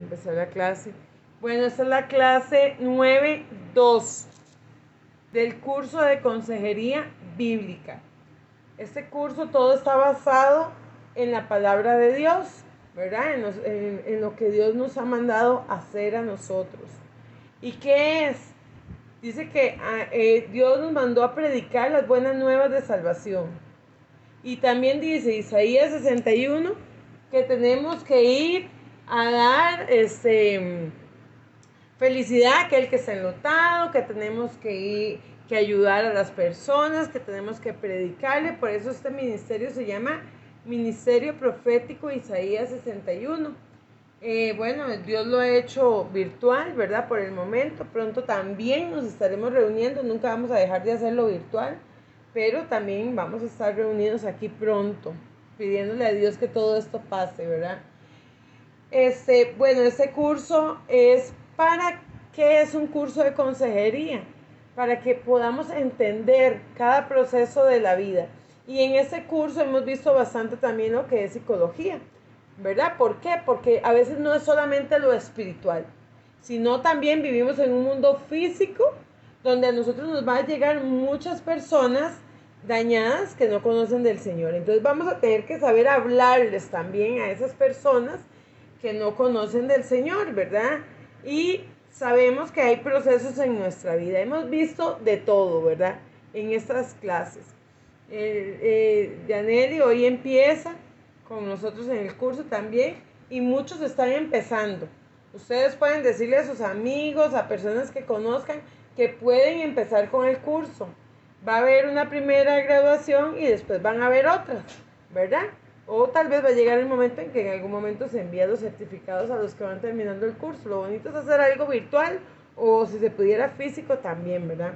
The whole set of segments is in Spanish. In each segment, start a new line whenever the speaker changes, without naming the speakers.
Empezó la clase. Bueno, esta es la clase 9.2 del curso de Consejería Bíblica. Este curso todo está basado en la palabra de Dios, ¿verdad? En lo que Dios nos ha mandado hacer a nosotros. ¿Y qué es? Dice que Dios nos mandó a predicar las buenas nuevas de salvación. Y también dice Isaías 61 que tenemos que ir a dar felicidad a aquel que está enlutado, que tenemos que ayudar a las personas, que tenemos que predicarle. Por eso este ministerio se llama Ministerio Profético Isaías 61. Bueno, Dios lo ha hecho virtual, ¿verdad? Por el momento. Pronto también nos estaremos reuniendo. Nunca vamos a dejar de hacerlo virtual, pero también vamos a estar reunidos aquí pronto, pidiéndole a Dios que todo esto pase, ¿verdad? Bueno, este curso es para qué es un curso de consejería, para que podamos entender cada proceso de la vida. Y en este curso hemos visto bastante también lo que es psicología, ¿verdad? ¿Por qué? Porque a veces no es solamente lo espiritual, sino también vivimos en un mundo físico donde a nosotros nos van a llegar muchas personas dañadas que no conocen del Señor. Entonces vamos a tener que saber hablarles también a esas personas que no conocen del Señor, ¿verdad? Y sabemos que hay procesos en nuestra vida. Hemos visto de todo, ¿verdad? En estas clases. Yaneli hoy empieza con nosotros en el curso también y muchos están empezando. Ustedes pueden decirle a sus amigos, a personas que conozcan, que pueden empezar con el curso. Va a haber una primera graduación y después van a haber otras, ¿verdad? O tal vez va a llegar el momento en que en algún momento se envían los certificados a los que van terminando el curso. Lo bonito es hacer algo virtual o si se pudiera físico también, ¿verdad?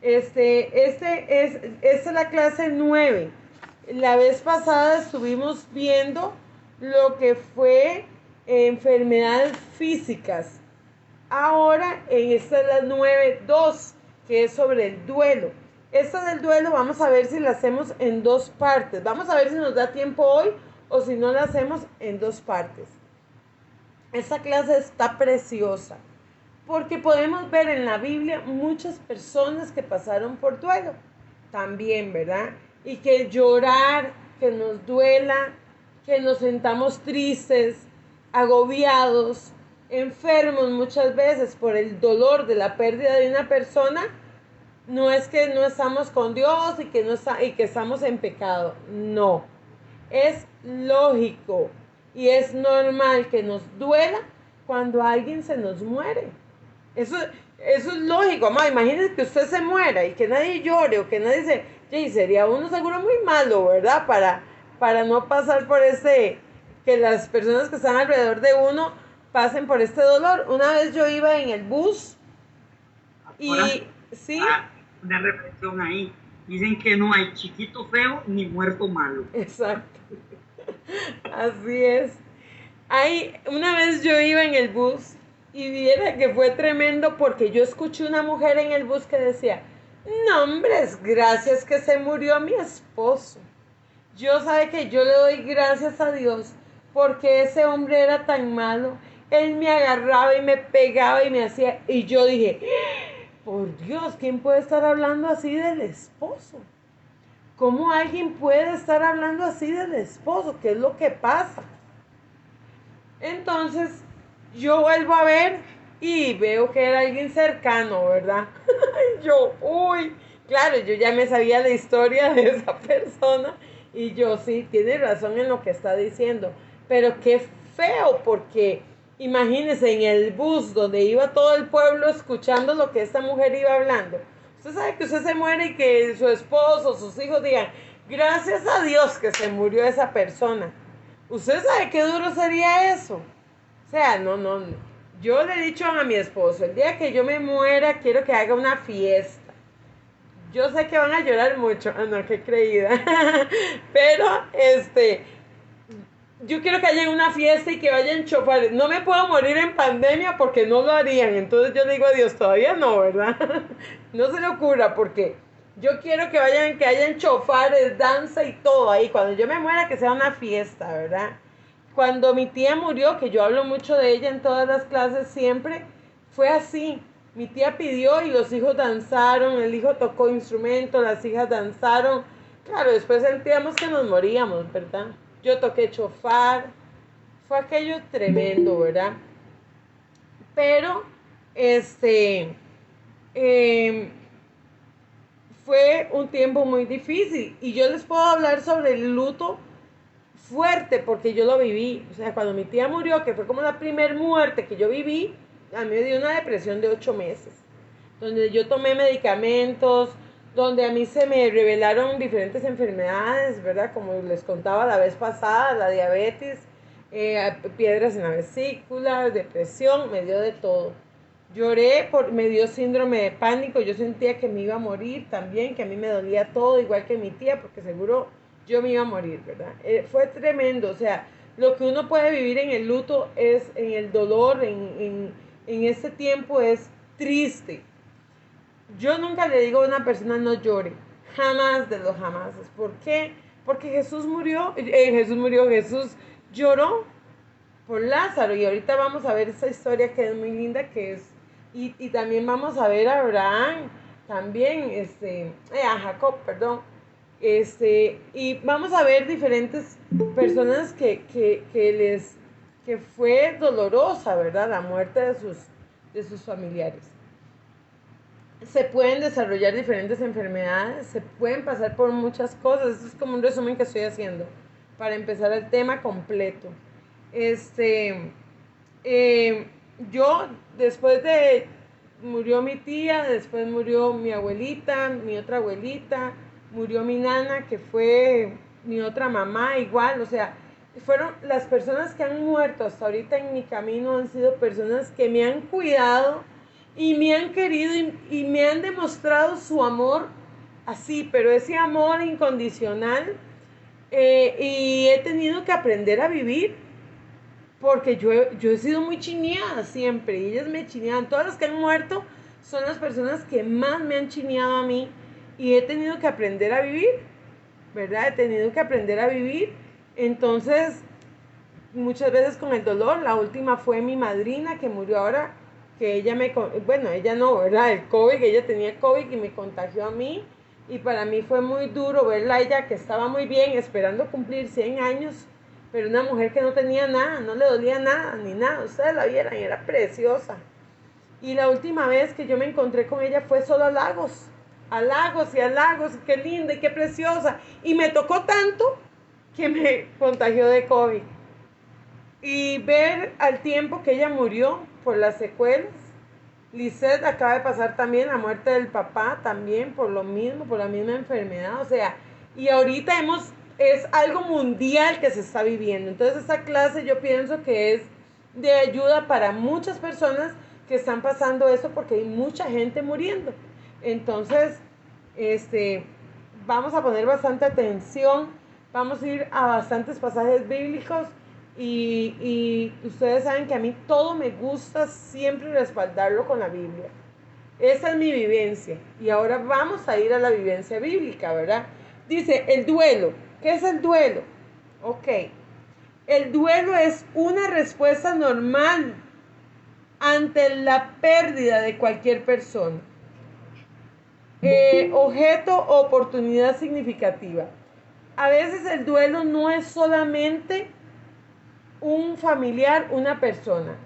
Esta es la clase 9. La vez pasada estuvimos viendo lo que fue enfermedades físicas. Ahora en esta es la 9.2, que es sobre el duelo. Esta del duelo vamos a ver si la hacemos en dos partes. Vamos a ver si nos da tiempo hoy o si no la hacemos en dos partes. Esta clase está preciosa porque podemos ver en la Biblia muchas personas que pasaron por duelo también, ¿verdad? Y que llorar, que nos duela, que nos sentamos tristes, agobiados, enfermos muchas veces por el dolor de la pérdida de una persona. No es que no estamos con Dios y que estamos en pecado. No. Es lógico y es normal que nos duela cuando alguien se nos muere. Eso es lógico, mamá. Imagínese que usted se muera y que nadie llore o que nadie se... Y sería uno seguro muy malo, ¿verdad? Para no pasar por que las personas que están alrededor de uno pasen por este dolor. Una vez yo iba en el bus y... ¿sí?
Una reflexión ahí. Dicen que no hay chiquito feo ni muerto malo.
Exacto. Así es. Una vez yo iba en el bus y viera que fue tremendo porque yo escuché una mujer en el bus que decía, no hombres, gracias que se murió mi esposo. Yo sabe que yo le doy gracias a Dios porque ese hombre era tan malo. Él me agarraba y me pegaba y me hacía, y yo dije, por Dios, ¿quién puede estar hablando así del esposo? ¿Cómo alguien puede estar hablando así del esposo? ¿Qué es lo que pasa? Entonces, yo vuelvo a ver y veo que era alguien cercano, ¿verdad? Yo, uy, claro, yo ya me sabía la historia de esa persona y yo sí, tiene razón en lo que está diciendo, pero qué feo porque imagínense en el bus donde iba todo el pueblo escuchando lo que esta mujer iba hablando. Usted sabe que usted se muere y que su esposo, sus hijos digan, gracias a Dios que se murió esa persona. ¿Usted sabe qué duro sería eso? O sea, no. Yo le he dicho a mi esposo, el día que yo me muera, quiero que haga una fiesta. Yo sé que van a llorar mucho. Ah, no, qué creída. Pero, yo quiero que haya una fiesta y que vayan chofares. No me puedo morir en pandemia porque no lo harían. Entonces yo le digo a Dios, todavía no, ¿verdad? No se le ocurra porque yo quiero que hayan chofares, danza y todo ahí. Cuando yo me muera, que sea una fiesta, ¿verdad? Cuando mi tía murió, que yo hablo mucho de ella en todas las clases siempre, fue así. Mi tía pidió y los hijos danzaron, el hijo tocó instrumento, las hijas danzaron. Claro, después sentíamos que nos moríamos, ¿verdad? Yo toqué chofar, fue aquello tremendo, ¿verdad? Pero, eh, fue un tiempo muy difícil y yo les puedo hablar sobre el luto fuerte porque yo lo viví. O sea, cuando mi tía murió, que fue como la primer muerte que yo viví, a mí me dio una depresión de 8 meses, donde yo tomé medicamentos, donde a mí se me revelaron diferentes enfermedades, ¿verdad? Como les contaba la vez pasada, la diabetes, piedras en la vesícula, depresión, me dio de todo. Lloré, me dio síndrome de pánico, yo sentía que me iba a morir también, que a mí me dolía todo, igual que mi tía, porque seguro yo me iba a morir, ¿verdad? Fue tremendo, o sea, lo que uno puede vivir en el luto es, en el dolor, en este tiempo es triste. Yo nunca le digo a una persona no llore, jamás de los jamases. ¿Por qué? Porque Jesús lloró por Lázaro y ahorita vamos a ver esa historia que es muy linda, que es, y también vamos a ver a Abraham, también, a Jacob, perdón, y vamos a ver diferentes personas que fue dolorosa, ¿verdad? La muerte de sus familiares. Se pueden desarrollar diferentes enfermedades, se pueden pasar por muchas cosas. Esto es como un resumen que estoy haciendo para empezar el tema completo. Yo, después de, murió mi tía, después murió mi abuelita, mi otra abuelita, murió mi nana, que fue mi otra mamá, igual, o sea, fueron las personas que han muerto hasta ahorita en mi camino, han sido personas que me han cuidado y me han querido y me han demostrado su amor así, pero ese amor incondicional, y he tenido que aprender a vivir porque yo he sido muy chineada siempre y ellas me chineaban. Todas las que han muerto son las personas que más me han chineado a mí y he tenido que aprender a vivir, ¿verdad? He tenido que aprender a vivir. Entonces, muchas veces con el dolor. La última fue mi madrina que murió ahora, que ella ella no, ¿verdad? El COVID, ella tenía COVID y me contagió a mí. Y para mí fue muy duro verla a ella que estaba muy bien, esperando cumplir 100 años, pero una mujer que no tenía nada, no le dolía nada, ni nada. Ustedes la vieran, era preciosa. Y la última vez que yo me encontré con ella fue solo a Lagos, y qué linda y qué preciosa. Y me tocó tanto que me contagió de COVID. Y ver al tiempo que ella murió por las secuelas. Lisette acaba de pasar también la muerte del papá, también por lo mismo, por la misma enfermedad. O sea, y ahorita es algo mundial que se está viviendo. Entonces esta clase yo pienso que es de ayuda para muchas personas que están pasando eso porque hay mucha gente muriendo. Entonces, vamos a poner bastante atención, vamos a ir a bastantes pasajes bíblicos y ustedes saben que a mí todo me gusta siempre respaldarlo con la Biblia. Esa es mi vivencia y ahora vamos a ir a la vivencia bíblica, ¿verdad? Dice, el duelo. ¿Qué es el duelo? Ok. El duelo es una respuesta normal ante la pérdida de cualquier persona, objeto o oportunidad significativa. A veces el duelo no es solamente un familiar, una persona.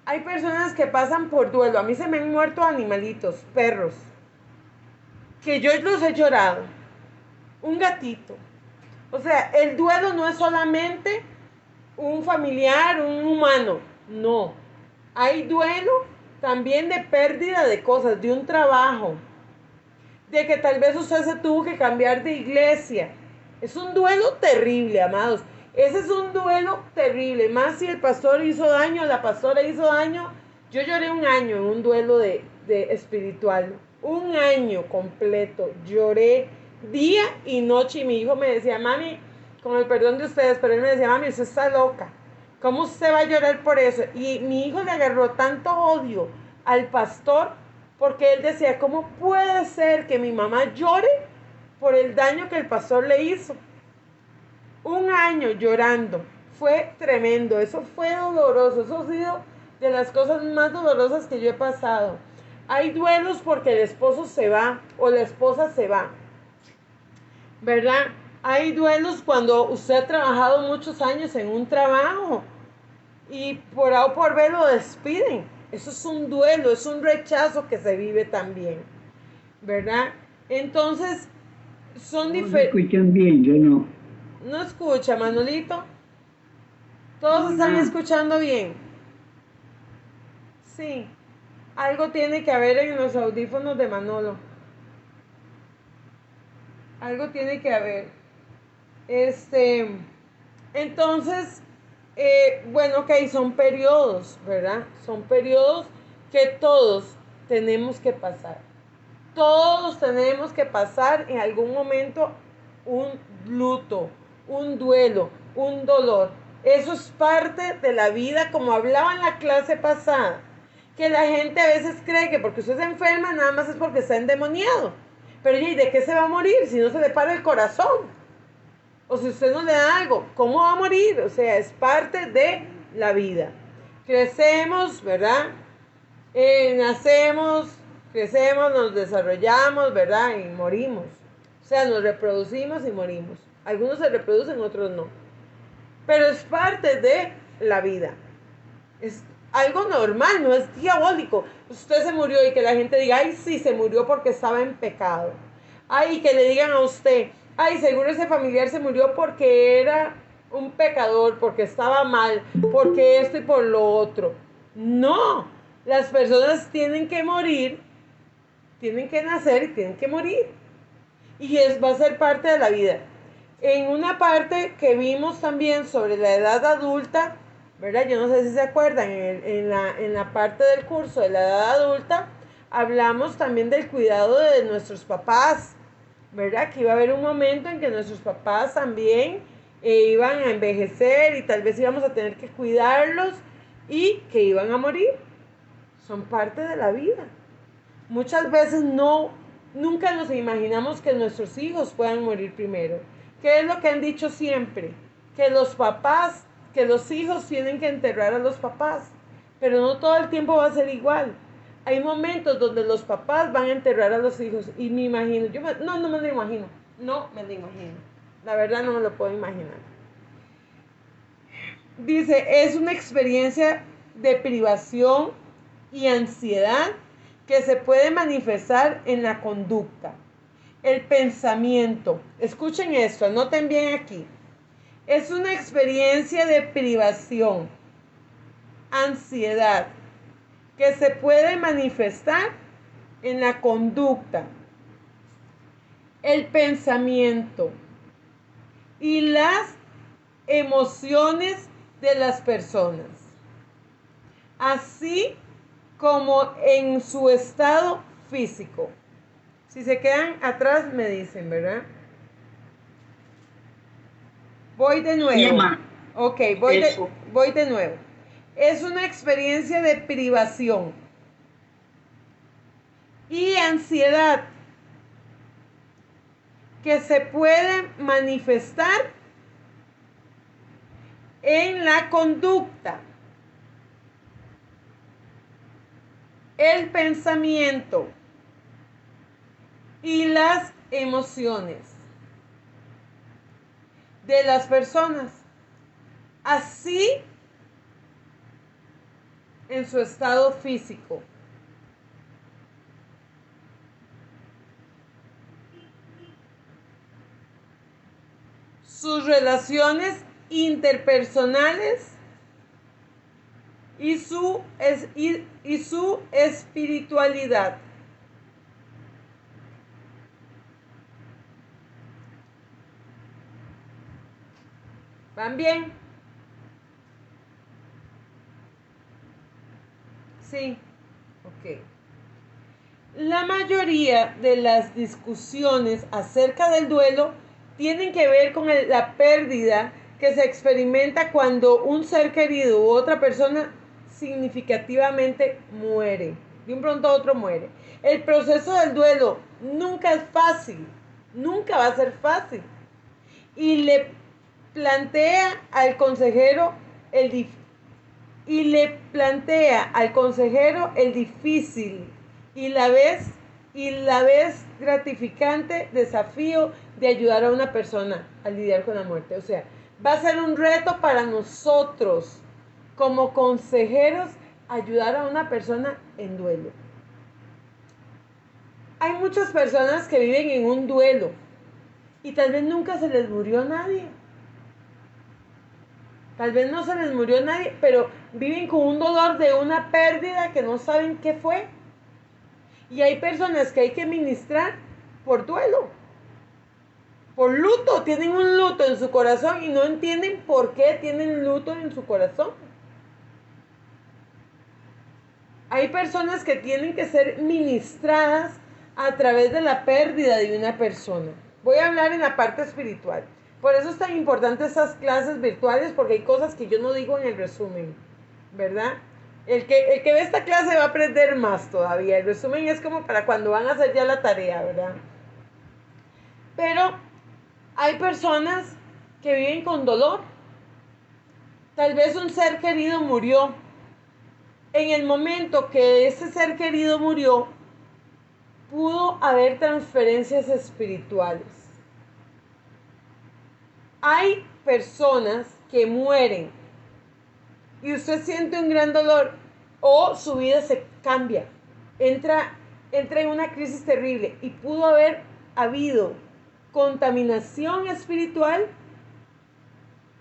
Hay personas que pasan por duelo. A mí se me han muerto animalitos, perros, que yo los he llorado. Un gatito. O sea, el duelo no es solamente un familiar, un humano. No. Hay duelo también de pérdida de cosas, de un trabajo, de que tal vez usted se tuvo que cambiar de iglesia. Es un duelo terrible, amados. Ese es un duelo terrible. Más si el pastor hizo daño, la pastora hizo daño. Yo lloré un año en un duelo de espiritual. Un año completo. Lloré día y noche. Y mi hijo me decía, mami, con el perdón de ustedes, pero él me decía, mami, usted está loca. ¿Cómo usted va a llorar por eso? Y mi hijo le agarró tanto odio al pastor porque él decía, ¿cómo puede ser que mi mamá llore por el daño que el pastor le hizo? Un año llorando fue tremendo, eso fue doloroso, eso ha sido de las cosas más dolorosas que yo he pasado. Hay duelos porque el esposo se va o la esposa se va, ¿verdad? Hay duelos cuando usted ha trabajado muchos años en un trabajo y por A o por B lo despiden. Eso es un duelo, es un rechazo que se vive también, ¿verdad? Entonces, son diferentes.
Escuchan bien, yo no.
¿No escucha, Manolito? ¿Todos
No,
están
nada.
escuchando bien? Sí. Algo tiene que haber en los audífonos de Manolo. Algo tiene que haber. Entonces, bueno, ok, son periodos, ¿verdad? Son periodos que todos tenemos que pasar. Todos tenemos que pasar en algún momento un luto, un duelo, un dolor. Eso es parte de la vida, como hablaba en la clase pasada, que la gente a veces cree que porque usted se enferma nada más es porque está endemoniado. Pero ¿y de qué se va a morir si no se le para el corazón? O si usted no le da algo, ¿cómo va a morir? O sea, es parte de la vida. Crecemos, ¿verdad? Nacemos, crecemos, nos desarrollamos, ¿verdad? Y morimos. O sea, nos reproducimos y morimos. Algunos se reproducen, otros no. Pero es parte de la vida. Es algo normal, no es diabólico. Usted se murió y que la gente diga, ay, sí, se murió porque estaba en pecado. Ay, que le digan a usted, ay, seguro ese familiar se murió porque era un pecador, porque estaba mal, porque esto y por lo otro. No, las personas tienen que morir, tienen que nacer y tienen que morir. Y va a ser parte de la vida. En una parte que vimos también sobre la edad adulta, ¿verdad? Yo no sé si se acuerdan, en la parte del curso de la edad adulta, hablamos también del cuidado de nuestros papás, ¿verdad? Que iba a haber un momento en que nuestros papás también iban a envejecer y tal vez íbamos a tener que cuidarlos y que iban a morir. Son parte de la vida. Muchas veces nunca nos imaginamos que nuestros hijos puedan morir primero. ¿Qué es lo que han dicho siempre? Que los hijos tienen que enterrar a los papás, pero no todo el tiempo va a ser igual. Hay momentos donde los papás van a enterrar a los hijos y me imagino, no me lo imagino, no me lo imagino. La verdad no me lo puedo imaginar. Dice, es una experiencia de privación y ansiedad que se puede manifestar en la conducta, el pensamiento. Escuchen esto, anoten bien aquí. Es una experiencia de privación, ansiedad, que se puede manifestar en la conducta, el pensamiento y las emociones de las personas, así como en su estado físico. Si se quedan atrás me dicen, ¿verdad? Voy de nuevo. Ok, voy de nuevo. Es una experiencia de privación y ansiedad que se puede manifestar en la conducta, el pensamiento y las emociones de las personas, así en su estado físico. Sus relaciones interpersonales y su espiritualidad. ¿Van bien? Sí. Ok. La mayoría de las discusiones acerca del duelo tienen que ver con la pérdida que se experimenta cuando un ser querido u otra persona significativamente muere. De un pronto a otro muere. El proceso del duelo nunca es fácil. Nunca va a ser fácil. Y plantea al consejero le plantea al consejero el difícil y la vez gratificante desafío de ayudar a una persona a lidiar con la muerte. O sea, va a ser un reto para nosotros como consejeros ayudar a una persona en duelo. Hay muchas personas que viven en un duelo y tal vez nunca se les murió nadie. Tal vez no se les murió nadie, pero viven con un dolor de una pérdida que no saben qué fue. Y hay personas que hay que ministrar por duelo, por luto. Tienen un luto en su corazón y no entienden por qué tienen luto en su corazón. Hay personas que tienen que ser ministradas a través de la pérdida de una persona. Voy a hablar en la parte espiritual. Por eso es tan importante estas clases virtuales, porque hay cosas que yo no digo en el resumen, ¿verdad? El que ve esta clase va a aprender más todavía. El resumen es como para cuando van a hacer ya la tarea, ¿verdad? Pero hay personas que viven con dolor. Tal vez un ser querido murió. En el momento que ese ser querido murió, pudo haber transferencias espirituales. Hay personas que mueren y usted siente un gran dolor o su vida se cambia, entra en una crisis terrible y pudo haber habido contaminación espiritual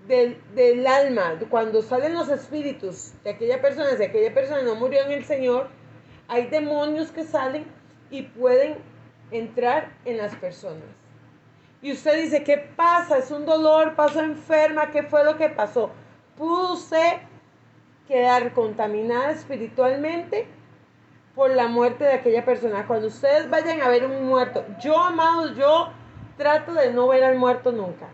del alma. Cuando salen los espíritus de aquella persona, si aquella persona no murió en el Señor, hay demonios que salen y pueden entrar en las personas. Y usted dice, ¿qué pasa? Es un dolor, pasó enferma, ¿qué fue lo que pasó? ¿Pudo usted quedar contaminada espiritualmente por la muerte de aquella persona? Cuando ustedes vayan a ver un muerto, yo, amados, yo trato de no ver al muerto nunca.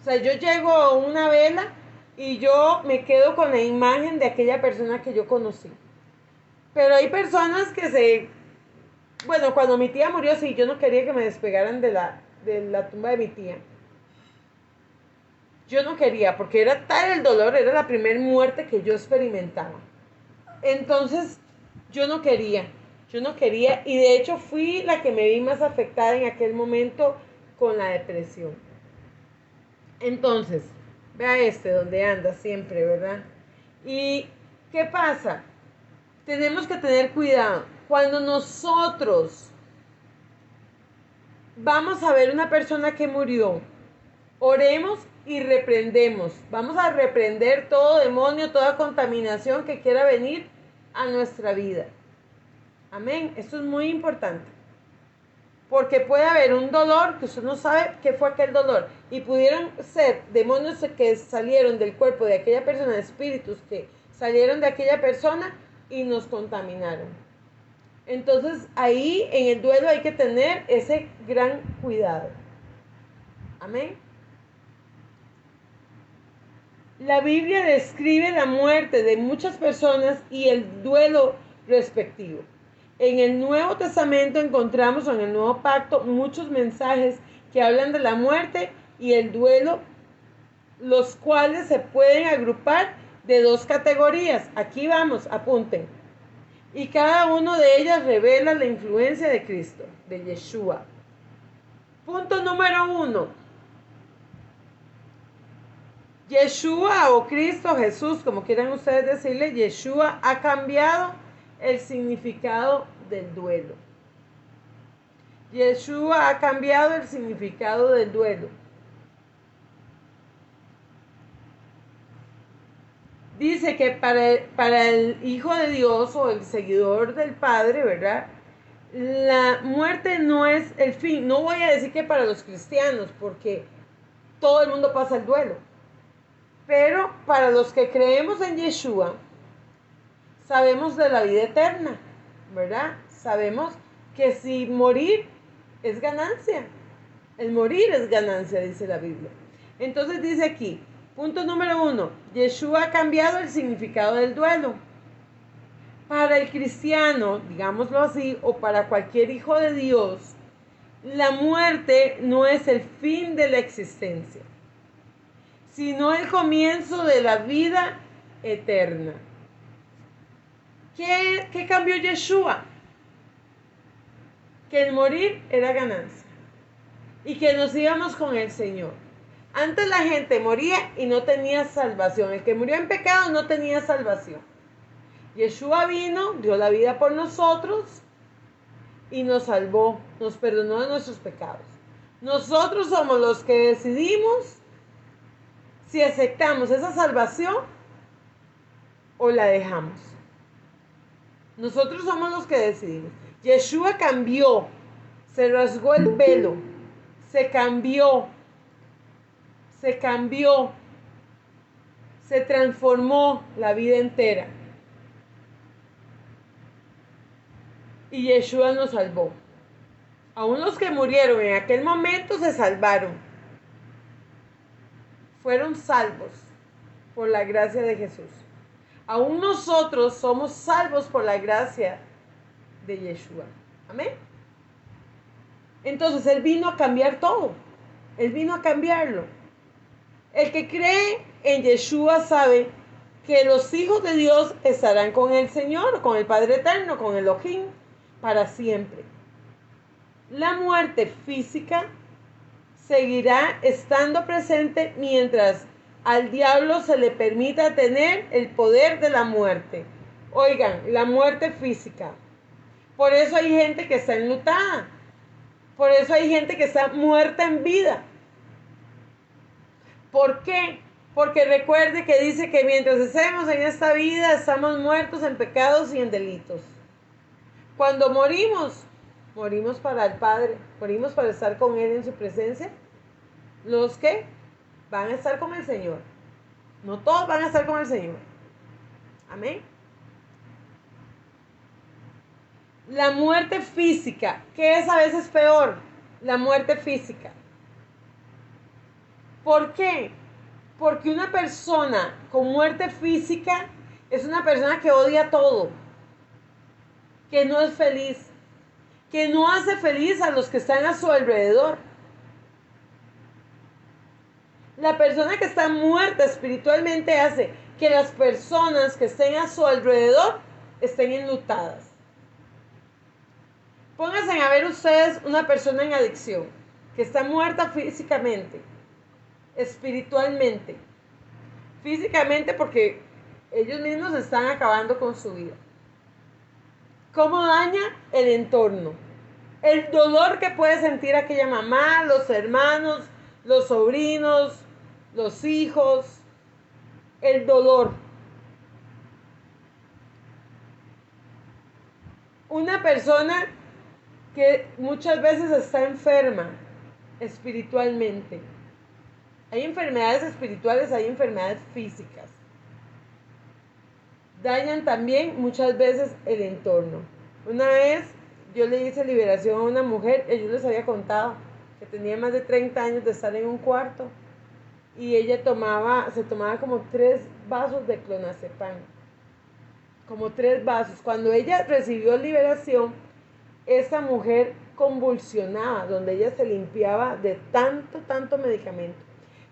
O sea, yo llego a una vela y yo me quedo con la imagen de aquella persona que yo conocí. Pero hay personas que bueno, cuando mi tía murió, sí, yo no quería que me despegaran de la tumba de mi tía. Yo no quería, porque era tal el dolor, era la primera muerte que yo experimentaba. Entonces, yo no quería, y de hecho fui la que me vi más afectada en aquel momento con la depresión. Entonces, vea donde anda siempre, ¿verdad? ¿Y qué pasa? Tenemos que tener cuidado. Cuando nosotros vamos a ver una persona que murió, oremos y reprendemos. Vamos a reprender todo demonio, toda contaminación que quiera venir a nuestra vida. Amén. Esto es muy importante. Porque puede haber un dolor que usted no sabe qué fue aquel dolor. Y pudieron ser demonios que salieron del cuerpo de aquella persona, espíritus que salieron de aquella persona y nos contaminaron. Entonces ahí en el duelo hay que tener ese gran cuidado. Amén. La Biblia describe la muerte de muchas personas y el duelo respectivo. En el Nuevo Testamento encontramos, en el Nuevo Pacto, muchos mensajes que hablan de la muerte y el duelo, los cuales se pueden agrupar de dos categorías. Aquí vamos, apunten. Y cada uno de ellas revela la influencia de Cristo, de Yeshua. Punto número 1. Yeshua o Cristo, Jesús, como quieran ustedes decirle, Yeshua ha cambiado el significado del duelo. Yeshua ha cambiado el significado del duelo. Dice que para el Hijo de Dios o el seguidor del Padre, ¿verdad? La muerte no es el fin. No voy a decir que para los cristianos, porque todo el mundo pasa el duelo. Pero para los que creemos en Yeshua, sabemos de la vida eterna, ¿verdad? Sabemos que si morir es ganancia. El morir es ganancia, dice la Biblia. Entonces dice aquí, punto número 1, Yeshua ha cambiado el significado del duelo. Para el cristiano, digámoslo así, o para cualquier hijo de Dios, la muerte no es el fin de la existencia, sino el comienzo de la vida eterna. ¿Qué cambió Yeshua? Que el morir era ganancia y que nos íbamos con el Señor. Antes la gente moría y no tenía salvación. El que murió en pecado no tenía salvación. Yeshua vino, dio la vida por nosotros y nos salvó, nos perdonó de nuestros pecados. Nosotros somos los que decidimos si aceptamos esa salvación o la dejamos. Nosotros somos los que decidimos. Yeshua cambió, se rasgó el velo, se cambió, se transformó la vida entera. Y Yeshua nos salvó. Aún los que murieron en aquel momento se salvaron. Fueron salvos por la gracia de Jesús. Aún nosotros somos salvos por la gracia de Yeshua. Amén. Entonces Él vino a cambiar todo. Él vino a cambiarlo. El que cree en Yeshua sabe que los hijos de Dios estarán con el Señor, con el Padre Eterno, con Elohim, para siempre. La muerte física seguirá estando presente mientras al diablo se le permita tener el poder de la muerte. Oigan, la muerte física. Por eso hay gente que está enlutada. Por eso hay gente que está muerta en vida. ¿Por qué? Porque recuerde que dice que mientras estemos en esta vida, estamos muertos en pecados y en delitos. Cuando morimos, morimos para el Padre, morimos para estar con Él en su presencia. Los que van a estar con el Señor. No todos van a estar con el Señor. Amén. La muerte física, ¿qué es a veces peor? La muerte física. ¿Por qué? Porque una persona con muerte física es una persona que odia todo, que no es feliz, que no hace feliz a los que están a su alrededor. La persona que está muerta espiritualmente hace que las personas que estén a su alrededor estén enlutadas. Pónganse a ver ustedes una persona en adicción que está muerta físicamente, espiritualmente. Físicamente porque ellos mismos están acabando con su vida. ¿Cómo daña el entorno? El dolor que puede sentir aquella mamá, los hermanos, los sobrinos, los hijos, el dolor. Una persona que muchas veces está enferma espiritualmente. Hay enfermedades espirituales, hay enfermedades físicas. Dañan también muchas veces el entorno. Una vez yo le hice liberación a una mujer, yo les había contado que tenía más de 30 años de estar en un cuarto y ella se tomaba como 3 vasos de clonazepam. Como 3 vasos. Cuando ella recibió liberación, esa mujer convulsionaba, donde ella se limpiaba de tanto medicamento.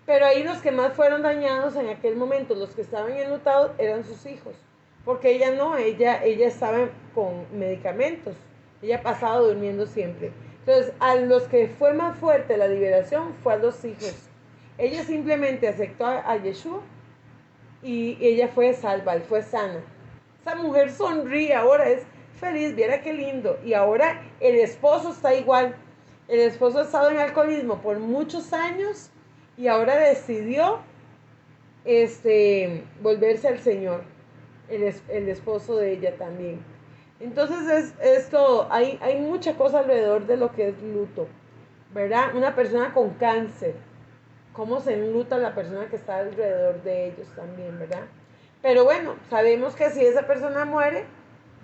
Pero ahí los que más fueron dañados en aquel momento, los que estaban enlutados, eran sus hijos. Porque ella no, ella estaba con medicamentos. Ella pasaba durmiendo siempre. Entonces, a los que fue más fuerte la liberación fue a los hijos. Ella simplemente aceptó a Yeshua y ella fue salva, y fue sana. Esa mujer sonríe, ahora es feliz, viera qué lindo. Y ahora el esposo está igual. El esposo ha estado en alcoholismo por muchos años y ahora decidió volverse al Señor. El esposo de ella también. Entonces hay mucha cosa alrededor de lo que es luto, ¿verdad? Una persona con cáncer, cómo se enluta la persona que está alrededor de ellos también, ¿verdad? Pero bueno, sabemos que si esa persona muere,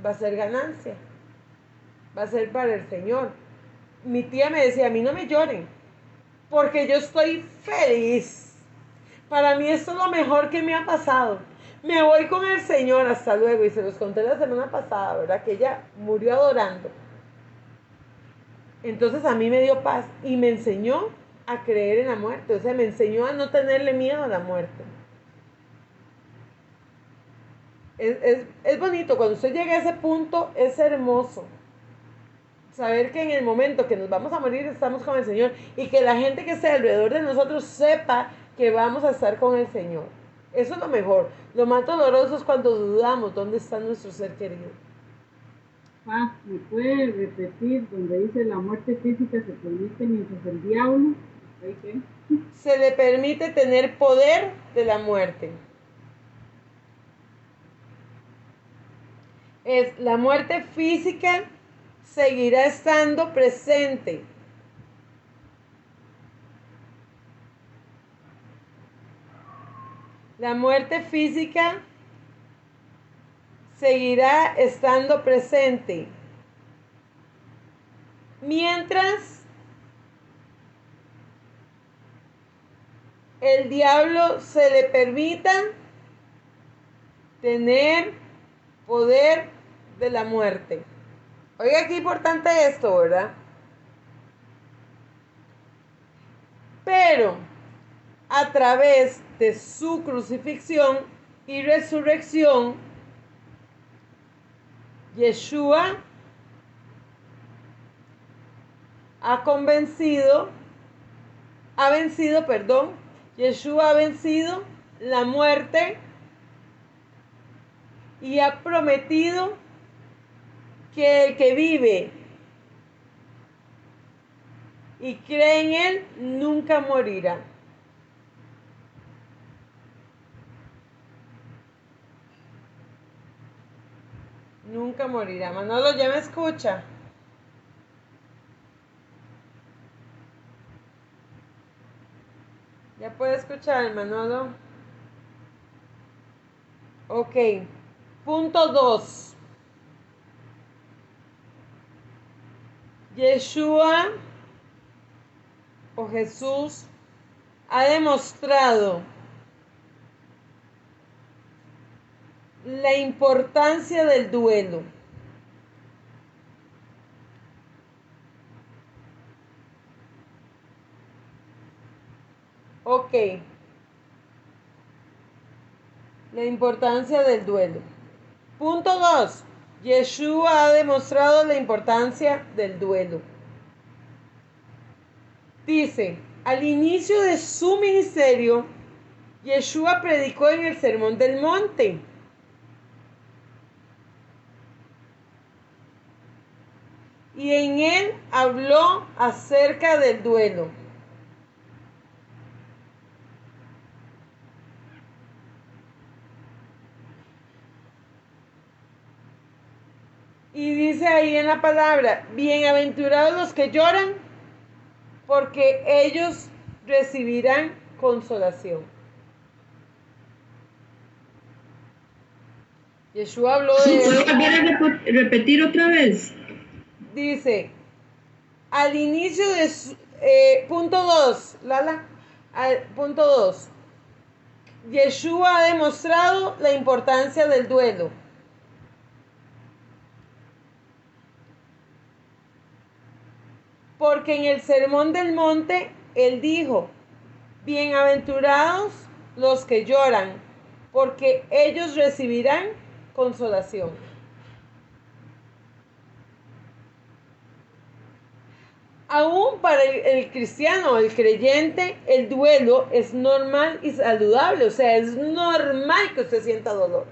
va a ser ganancia, va a ser para el Señor. Mi tía me decía, a mí no me lloren, porque yo estoy feliz. Para mí esto es lo mejor que me ha pasado. Me voy con el Señor, hasta luego. Y se los conté la semana pasada, ¿verdad? Que ella murió adorando. Entonces a mí me dio paz y me enseñó a creer en la muerte, o sea, me enseñó a no tenerle miedo a la muerte. Es bonito, cuando usted llega a ese punto, es hermoso. Saber que en el momento que nos vamos a morir estamos con el Señor y que la gente que esté alrededor de nosotros sepa que vamos a estar con el Señor. Eso es lo mejor. Lo más doloroso es cuando dudamos dónde está nuestro ser querido.
¿Me puede repetir donde dice la muerte física se permite mientras el diablo? ¿Qué?
Se le permite tener poder de la muerte. Es la muerte física seguirá estando presente. La muerte física seguirá estando presente. Mientras el diablo se le permita tener poder de la muerte. Oiga, qué importante esto, ¿verdad? Pero a través de su crucifixión y resurrección, Yeshua Yeshua ha vencido la muerte y ha prometido que el que vive y cree en él nunca morirá. Nunca morirá. Manolo, ¿ya me escucha? ¿Ya puede escuchar, Manolo? Ok. Punto 2. Yeshua o Jesús ha demostrado la importancia del duelo. Ok. La importancia del duelo. Punto 2. Yeshua ha demostrado la importancia del duelo. Dice, al inicio de su ministerio, Yeshua predicó en el Sermón del Monte. Y en él habló acerca del duelo. Y dice ahí en la palabra, bienaventurados los que lloran, porque ellos recibirán consolación. Yeshua habló de
eso. ¿Puedo repetir otra vez?
Dice, al inicio de su, punto 2, Lala, punto 2. Yeshua ha demostrado la importancia del duelo. Porque en el Sermón del Monte, él dijo, bienaventurados los que lloran, porque ellos recibirán consolación. Aún para el cristiano, el creyente, el duelo es normal y saludable. O sea, es normal que usted sienta dolor.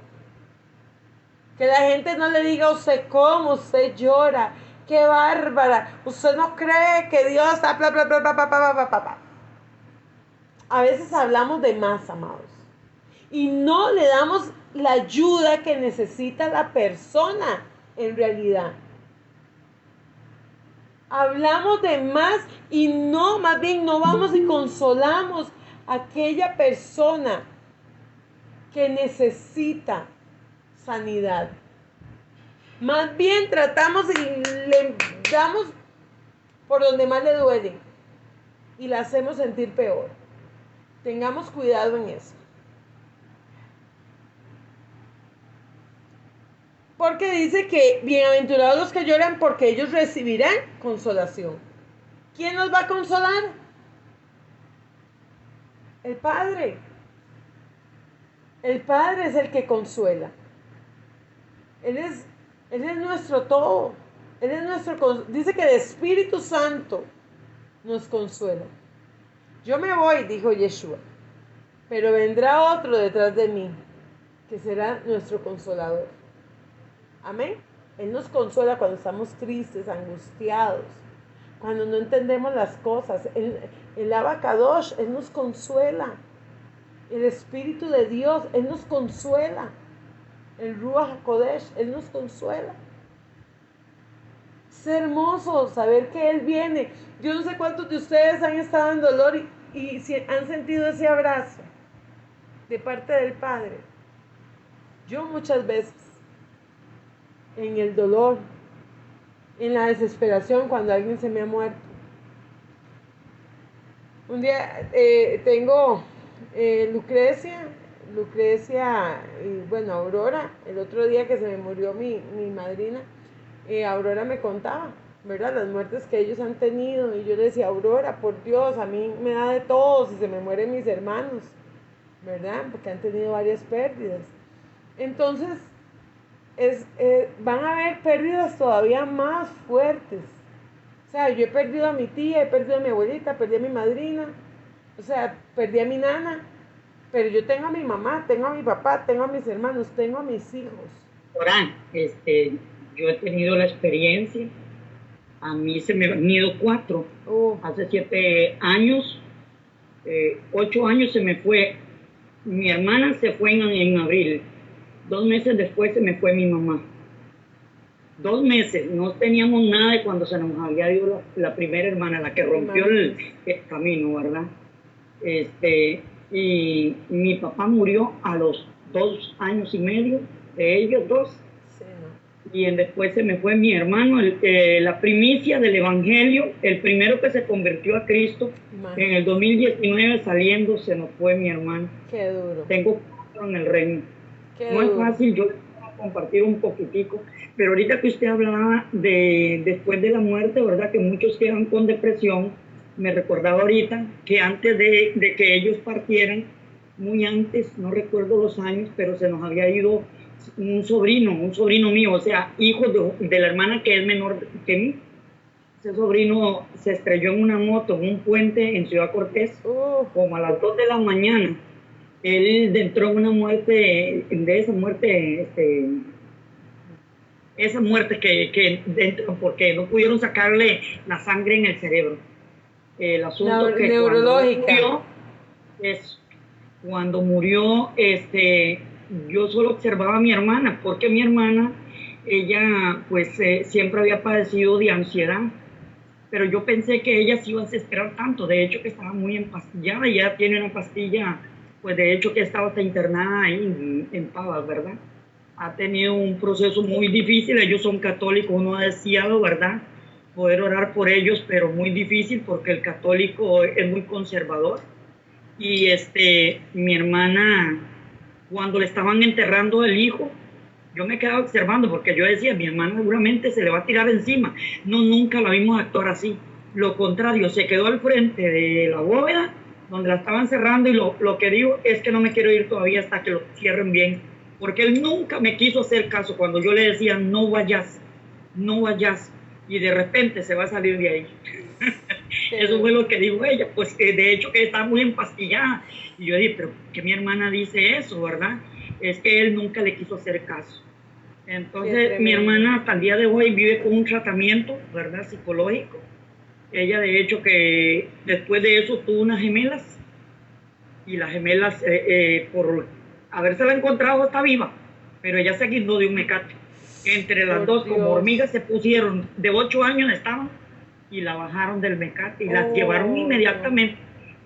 Que la gente no le diga a usted cómo usted llora. ¡Qué bárbara! Usted no cree que Dios está... Bla, bla, bla, bla, bla, bla, bla, bla. A veces hablamos de más, amados. Y no le damos la ayuda que necesita la persona en realidad. Hablamos de más y no, más bien no vamos y consolamos a aquella persona que necesita sanidad. Más bien tratamos y le damos por donde más le duele y la hacemos sentir peor. Tengamos cuidado en eso. Porque dice que bienaventurados los que lloran porque ellos recibirán consolación. ¿Quién nos va a consolar? El Padre. El Padre es el que consuela. Él es nuestro todo. Él es dice que el Espíritu Santo nos consuela. Yo me voy, dijo Yeshua, pero vendrá otro detrás de mí, que será nuestro consolador. Amén. Él nos consuela cuando estamos tristes, angustiados, cuando no entendemos las cosas. El Abacadosh, Él nos consuela. El Espíritu de Dios, Él nos consuela. El Ruach HaKodesh, Él nos consuela. Es hermoso saber que Él viene. Yo no sé cuántos de ustedes han estado en dolor y si han sentido ese abrazo de parte del Padre. Yo muchas veces, en el dolor, en la desesperación cuando alguien se me ha muerto. Un día tengo Lucrecia y bueno, Aurora, el otro día que se me murió mi madrina, Aurora me contaba, ¿verdad? Las muertes que ellos han tenido y yo le decía, Aurora, por Dios, a mí me da de todo si se me mueren mis hermanos, ¿verdad? Porque han tenido varias pérdidas. Entonces, van a haber pérdidas todavía más fuertes. O sea, yo he perdido a mi tía, he perdido a mi abuelita, perdí a mi madrina, o sea, perdí a mi nana, pero yo tengo a mi mamá, tengo a mi papá, tengo a mis hermanos, tengo a mis hijos.
Ahora, yo he tenido la experiencia, a mí se me han ido 4, hace 7 años, 8 años se me fue, mi hermana se fue en abril, 2 meses después se me fue mi mamá. 2 meses, no teníamos nada de cuando se nos había ido la primera hermana, la que rompió el camino, ¿verdad? Y mi papá murió a los 2 años y medio de ellos dos. Sí, ¿no? Y después se me fue mi hermano, la primicia del Evangelio, el primero que se convirtió a Cristo. Imagínate. En el 2019 saliendo se nos fue mi hermano.
Qué duro.
Tengo 4 en el reino.
Qué
no
duro.
Es fácil, yo compartir un poquitico, pero ahorita que usted hablaba de después de la muerte, ¿verdad? Que muchos quedan con depresión, me recordaba ahorita que antes de que ellos partieran, muy antes, no recuerdo los años, pero se nos había ido un sobrino mío, o sea, hijo de la hermana que es menor que mí. Ese sobrino se estrelló en una moto, en un puente en Ciudad Cortés, como a las 2 de la mañana. Él entró en una muerte, esa muerte que dentro, porque no pudieron sacarle la sangre en el cerebro. El asunto que neurológica. Cuando murió, yo solo observaba a mi hermana, porque mi hermana, ella pues siempre había padecido de ansiedad, pero yo pensé que ella se iba a desesperar tanto, de hecho que estaba muy empastillada, y ya tiene una pastilla, pues de hecho que estaba hasta internada ahí en Pavas, ¿verdad? Ha tenido un proceso muy difícil, ellos son católicos, uno ha deseado, ¿verdad?, poder orar por ellos, pero muy difícil porque el católico es muy conservador. Y mi hermana, cuando le estaban enterrando el hijo, yo me quedaba observando porque yo decía, mi hermana seguramente se le va a tirar encima. No, nunca la vimos actuar así. Lo contrario, se quedó al frente de la bóveda donde la estaban cerrando, y lo que digo es que no me quiero ir todavía hasta que lo cierren bien, porque él nunca me quiso hacer caso cuando yo le decía, no vayas, y de repente se va a salir de ahí. Eso fue lo que dijo ella, pues de hecho que está muy empastillada. Y yo dije, pero ¿qué mi hermana dice eso, verdad? Es que él nunca le quiso hacer caso. Entonces mi hermana hasta el día de hoy vive con un tratamiento, ¿verdad?, psicológico. Ella de hecho que después de eso tuvo unas gemelas, y las gemelas por habérsela encontrado está viva, pero ella se guindó de un mecate. Entre las dos, como hormigas, se pusieron, de 8 años estaban, y la bajaron del mecate y las llevaron inmediatamente,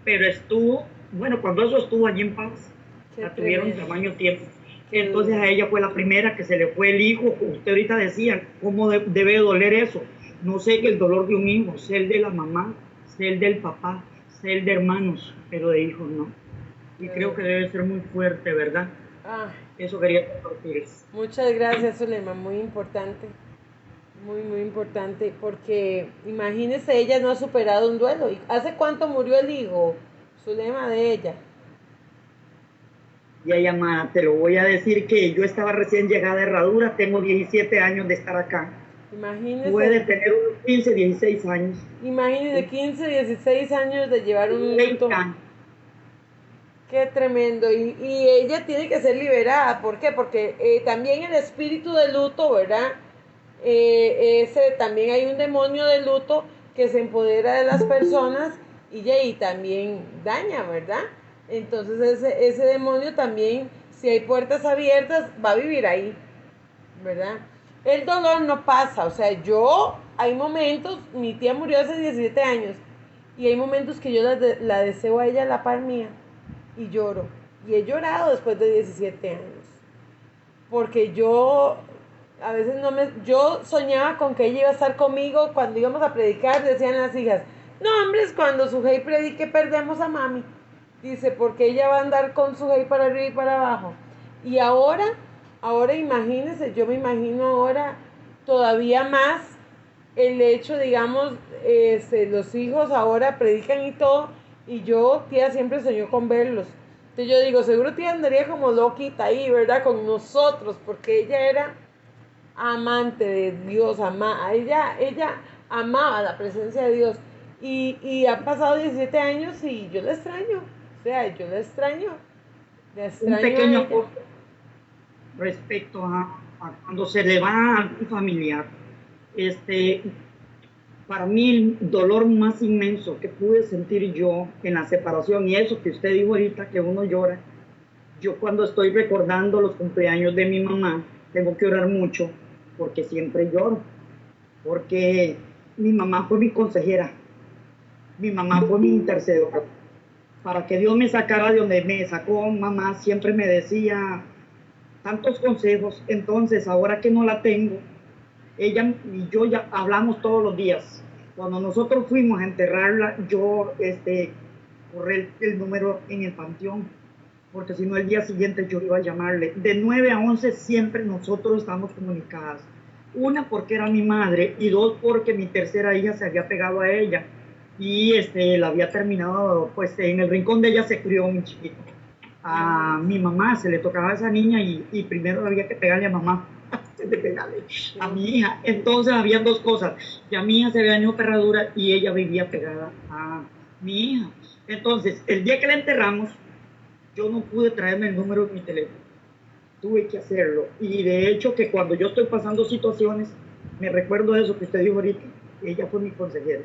pero estuvo, bueno, cuando eso estuvo allí en paz, la tuvieron tamaño tiempo. Entonces a ella fue la primera que se le fue el hijo. Usted ahorita decía, ¿cómo debe doler eso? No sé, que el dolor de un hijo, sé el de la mamá, sé el del papá, sé el de hermanos, pero de hijos no. Y creo que debe ser muy fuerte, ¿verdad? Eso quería compartirles.
Muchas gracias, Zulema, muy importante. Muy importante, porque imagínese, ella no ha superado un duelo. ¿Hace cuánto murió el hijo, Zulema de ella.
Y ella, amada, te lo voy a decir que yo estaba recién llegada de Herradura, tengo 17 años de estar acá.
Imagínese.
Puede tener unos 15, 16 años.
Imagínese, 15, 16 años de llevar un luto. Qué tremendo. Y ella tiene que ser liberada. ¿Por qué? Porque también el espíritu de luto, ¿verdad? También hay un demonio de luto que se empodera de las personas y también daña, ¿verdad? Entonces ese demonio también, si hay puertas abiertas, va a vivir ahí, ¿verdad? El dolor no pasa, o sea, hay momentos, mi tía murió hace 17 años, y hay momentos que yo la deseo a ella a la par mía, y lloro, y he llorado después de 17 años, porque a veces yo soñaba con que ella iba a estar conmigo cuando íbamos a predicar, decían las hijas, no hombres, cuando Sujei predique perdemos a mami, dice, porque ella va a andar con Sujei para arriba y para abajo, y ahora imagínense, yo me imagino ahora todavía más el hecho, digamos, los hijos ahora predican y todo, y tía, siempre soñó con verlos. Entonces yo digo, seguro tía andaría como loquita ahí, ¿verdad? Con nosotros, porque ella era amante de Dios, ella amaba la presencia de Dios. Y han pasado 17 años y yo la extraño. O sea, yo la extraño. La extraño
un pequeño
a ella.
Respecto a cuando se le va a un familiar. Para mí el dolor más inmenso que pude sentir yo en la separación, y eso que usted dijo ahorita, que uno llora, yo cuando estoy recordando los cumpleaños de mi mamá, tengo que orar mucho, porque siempre lloro, porque mi mamá fue mi consejera, mi mamá fue mi intercedora. Para que Dios me sacara de donde me sacó, mamá siempre me decía tantos consejos. Entonces, ahora que no la tengo, ella y yo ya hablamos todos los días. Cuando nosotros fuimos a enterrarla, yo corré el número en el panteón, porque si no el día siguiente yo iba a llamarle. De 9 a 11 siempre nosotros estamos comunicadas. Una, porque era mi madre, y dos, porque mi tercera hija se había pegado a ella y la había terminado, pues en el rincón de ella se crió mi chiquito. A mi mamá se le tocaba a esa niña y primero había que pegarle a mamá antes de pegarle a mi hija. Entonces había dos cosas, ya mi hija se había dañado ferradura y ella vivía pegada a mi hija. Entonces el día que la enterramos, yo no pude traerme el número de mi teléfono, tuve que hacerlo. Y de hecho que cuando yo estoy pasando situaciones, me recuerdo de eso que usted dijo ahorita, ella fue mi consejera.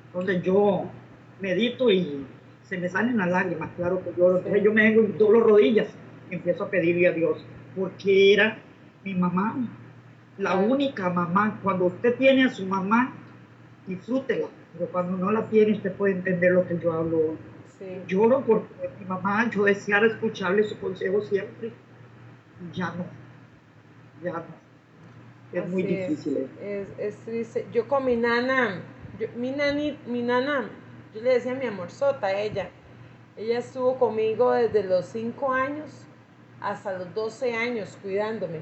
Entonces yo medito y se me salen las lágrimas, claro que lloro. Entonces yo me doblo rodillas y empiezo a pedirle a Dios, porque era mi mamá, la única mamá. Cuando usted tiene a su mamá, disfrútela, pero cuando no la tiene, usted puede entender lo que yo hablo. Sí. Lloro porque mi mamá, yo deseara escucharle su consejo siempre, y ya no. Es así muy difícil.
Es triste. Yo con mi nana, mi nana, yo le decía mi amorzota a ella. Ella estuvo conmigo desde los 5 años hasta los 12 años cuidándome.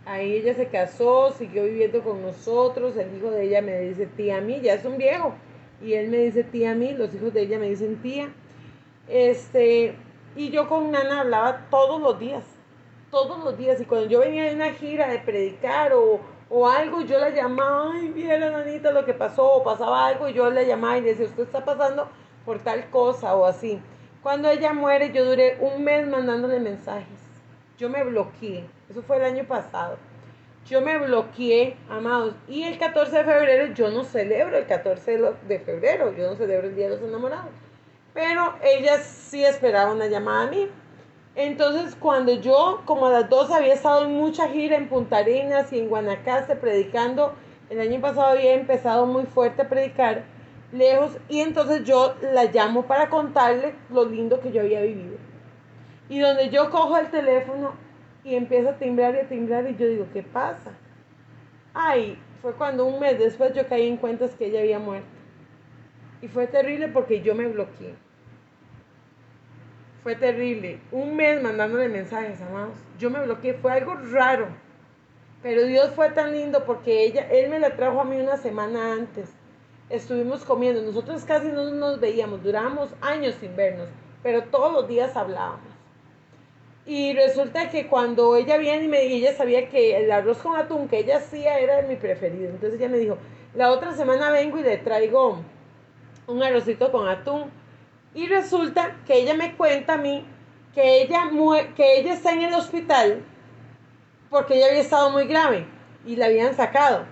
Ahí ella se casó, siguió viviendo con nosotros. El hijo de ella me dice tía a mí, ya es un viejo. Y él me dice tía a mí, los hijos de ella me dicen tía. Y yo con nana hablaba todos los días. Y cuando yo venía de una gira de predicar o algo, yo la llamaba, ay, viera nanita lo que pasó, o pasaba algo, y yo la llamaba y le decía, usted está pasando por tal cosa o así. Cuando ella muere, yo duré un mes mandándole mensajes. Yo me bloqueé, eso fue el año pasado. Yo me bloqueé, amados, y el 14 de febrero, yo no celebro el 14 de febrero, yo no celebro el Día de los Enamorados. Pero ella sí esperaba una llamada a mí. Entonces, cuando yo, como a las 2, había estado en mucha gira en Punta Arenas y en Guanacaste predicando, el año pasado había empezado muy fuerte a predicar lejos, y entonces yo la llamo para contarle lo lindo que yo había vivido. Y donde yo cojo el teléfono y empiezo a timbrar y a timbrar, y yo digo, ¿qué pasa? Ay, fue cuando un mes después yo caí en cuentas que ella había muerto. Y fue terrible porque yo me bloqueé. Fue terrible. Un mes mandándole mensajes, amados. Yo me bloqueé. Fue algo raro. Pero Dios fue tan lindo porque él me la trajo a mí una semana antes. estuvimos comiendo. Nosotros casi no nos veíamos, durábamos años sin vernos, pero todos los días hablábamos. Y resulta que cuando ella viene y ella sabía que el arroz con atún que ella hacía era mi preferido. Entonces ella me dijo, la otra semana vengo y le traigo un arrocito con atún. Y resulta que ella me cuenta a mí que ella está en el hospital porque ella había estado muy grave y la habían sacado.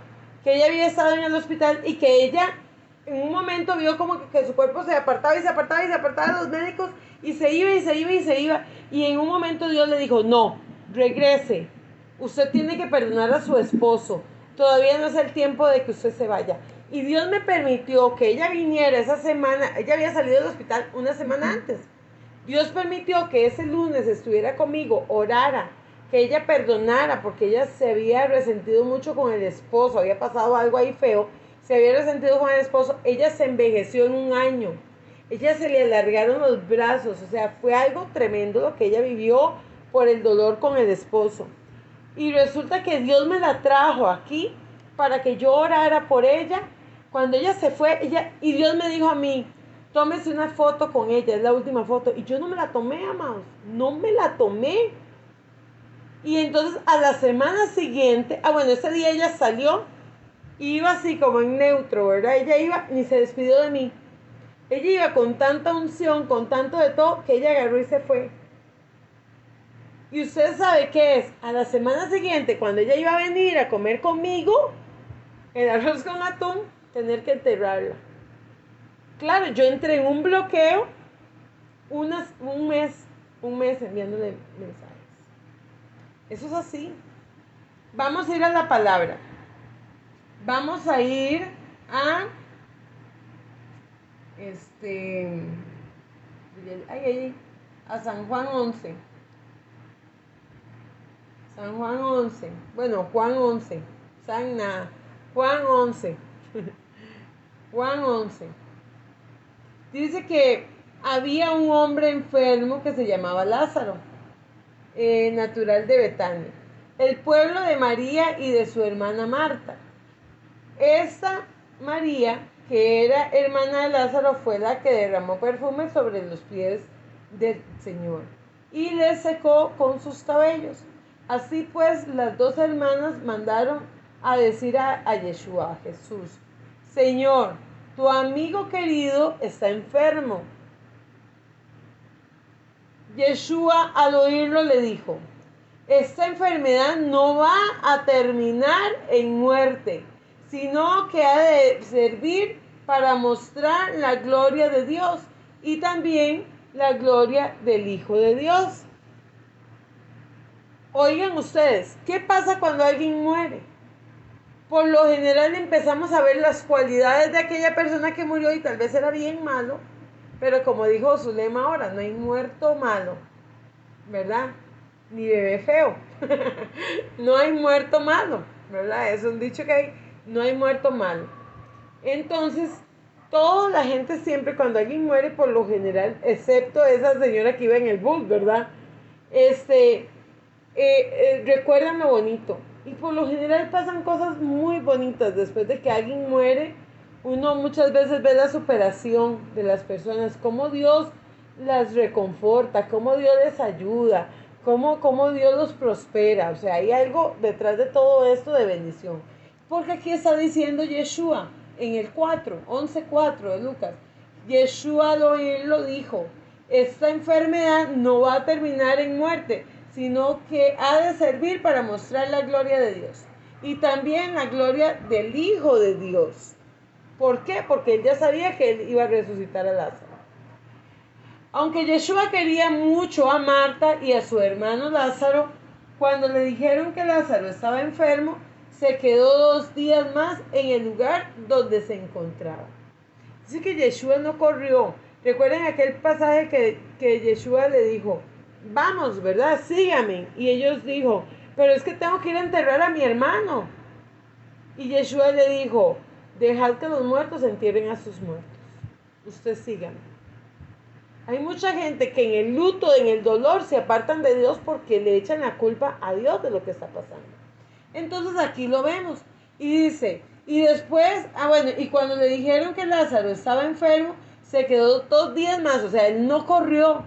Que ella había estado en el hospital y que ella en un momento vio como que su cuerpo se apartaba y se apartaba y se apartaba de los médicos y se iba y se iba y se iba. Y en un momento Dios le dijo, no, regrese. Usted tiene que perdonar a su esposo. Todavía no es el tiempo de que usted se vaya. Y Dios me permitió que ella viniera esa semana. Ella había salido del hospital una semana antes. Dios permitió que ese lunes estuviera conmigo, orara, que ella perdonara, porque ella se había resentido mucho con el esposo, había pasado algo ahí feo, se había resentido con el esposo, ella se envejeció en un año, ella se le alargaron los brazos, o sea, fue algo tremendo lo que ella vivió por el dolor con el esposo. Y resulta que Dios me la trajo aquí para que yo orara por ella. Cuando ella se fue, y Dios me dijo a mí, tómese una foto con ella, es la última foto. Y yo no me la tomé, amados, no me la tomé. Y entonces a la semana siguiente, bueno, ese día ella salió, iba así como en neutro, ¿verdad? Ella iba, ni se despidió de mí. Ella iba con tanta unción, con tanto de todo, que ella agarró y se fue. Y usted sabe qué es, a la semana siguiente, cuando ella iba a venir a comer conmigo, el arroz con atún, tener que enterrarla. Claro, yo entré en un bloqueo, un mes enviándole mensajes. Eso es así. Vamos a ir a la palabra. Vamos a ir a a San Juan 11. San Juan 11. Bueno, Juan 11. Juan 11. Juan 11. Dice que había un hombre enfermo que se llamaba Lázaro, natural de Betania, el pueblo de María y de su hermana Marta. Esta María, que era hermana de Lázaro, fue la que derramó perfume sobre los pies del Señor y le secó con sus cabellos. Así pues, las dos hermanas mandaron a decir a Yeshua, a Jesús, Señor, tu amigo querido está enfermo. Yeshua al oírlo le dijo, esta enfermedad no va a terminar en muerte, sino que ha de servir para mostrar la gloria de Dios y también la gloria del Hijo de Dios. Oigan ustedes, ¿qué pasa cuando alguien muere? Por lo general empezamos a ver las cualidades de aquella persona que murió y tal vez era bien malo, pero como dijo su lema ahora, no hay muerto malo, ¿verdad? Ni bebé feo. No hay muerto malo, ¿verdad? Es un dicho que hay, no hay muerto malo. Entonces, toda la gente siempre cuando alguien muere, por lo general, excepto esa señora que iba en el bus, ¿verdad? Recuerdan lo bonito. Y por lo general pasan cosas muy bonitas después de que alguien muere. Uno muchas veces ve la superación de las personas, cómo Dios las reconforta, cómo Dios les ayuda, cómo Dios los prospera. O sea, hay algo detrás de todo esto de bendición. Porque aquí está diciendo Yeshua en el 11:4 de Lucas. Yeshua al oírlo dijo, esta enfermedad no va a terminar en muerte, sino que ha de servir para mostrar la gloria de Dios y también la gloria del Hijo de Dios. ¿Por qué? Porque él ya sabía que él iba a resucitar a Lázaro. Aunque Yeshua quería mucho a Marta y a su hermano Lázaro, cuando le dijeron que Lázaro estaba enfermo, se quedó 2 días más en el lugar donde se encontraba. Así que Yeshua no corrió. Recuerden aquel pasaje que Yeshua le dijo, vamos, ¿verdad? Sígame. Y ellos dijo, pero es que tengo que ir a enterrar a mi hermano. Y Yeshua le dijo, dejad que los muertos entierren a sus muertos. Usted sígame. Hay mucha gente que en el luto, en el dolor, se apartan de Dios porque le echan la culpa a Dios de lo que está pasando. Entonces aquí lo vemos. Y dice, Y después, y cuando le dijeron que Lázaro estaba enfermo, se quedó 2 días más, o sea, él no corrió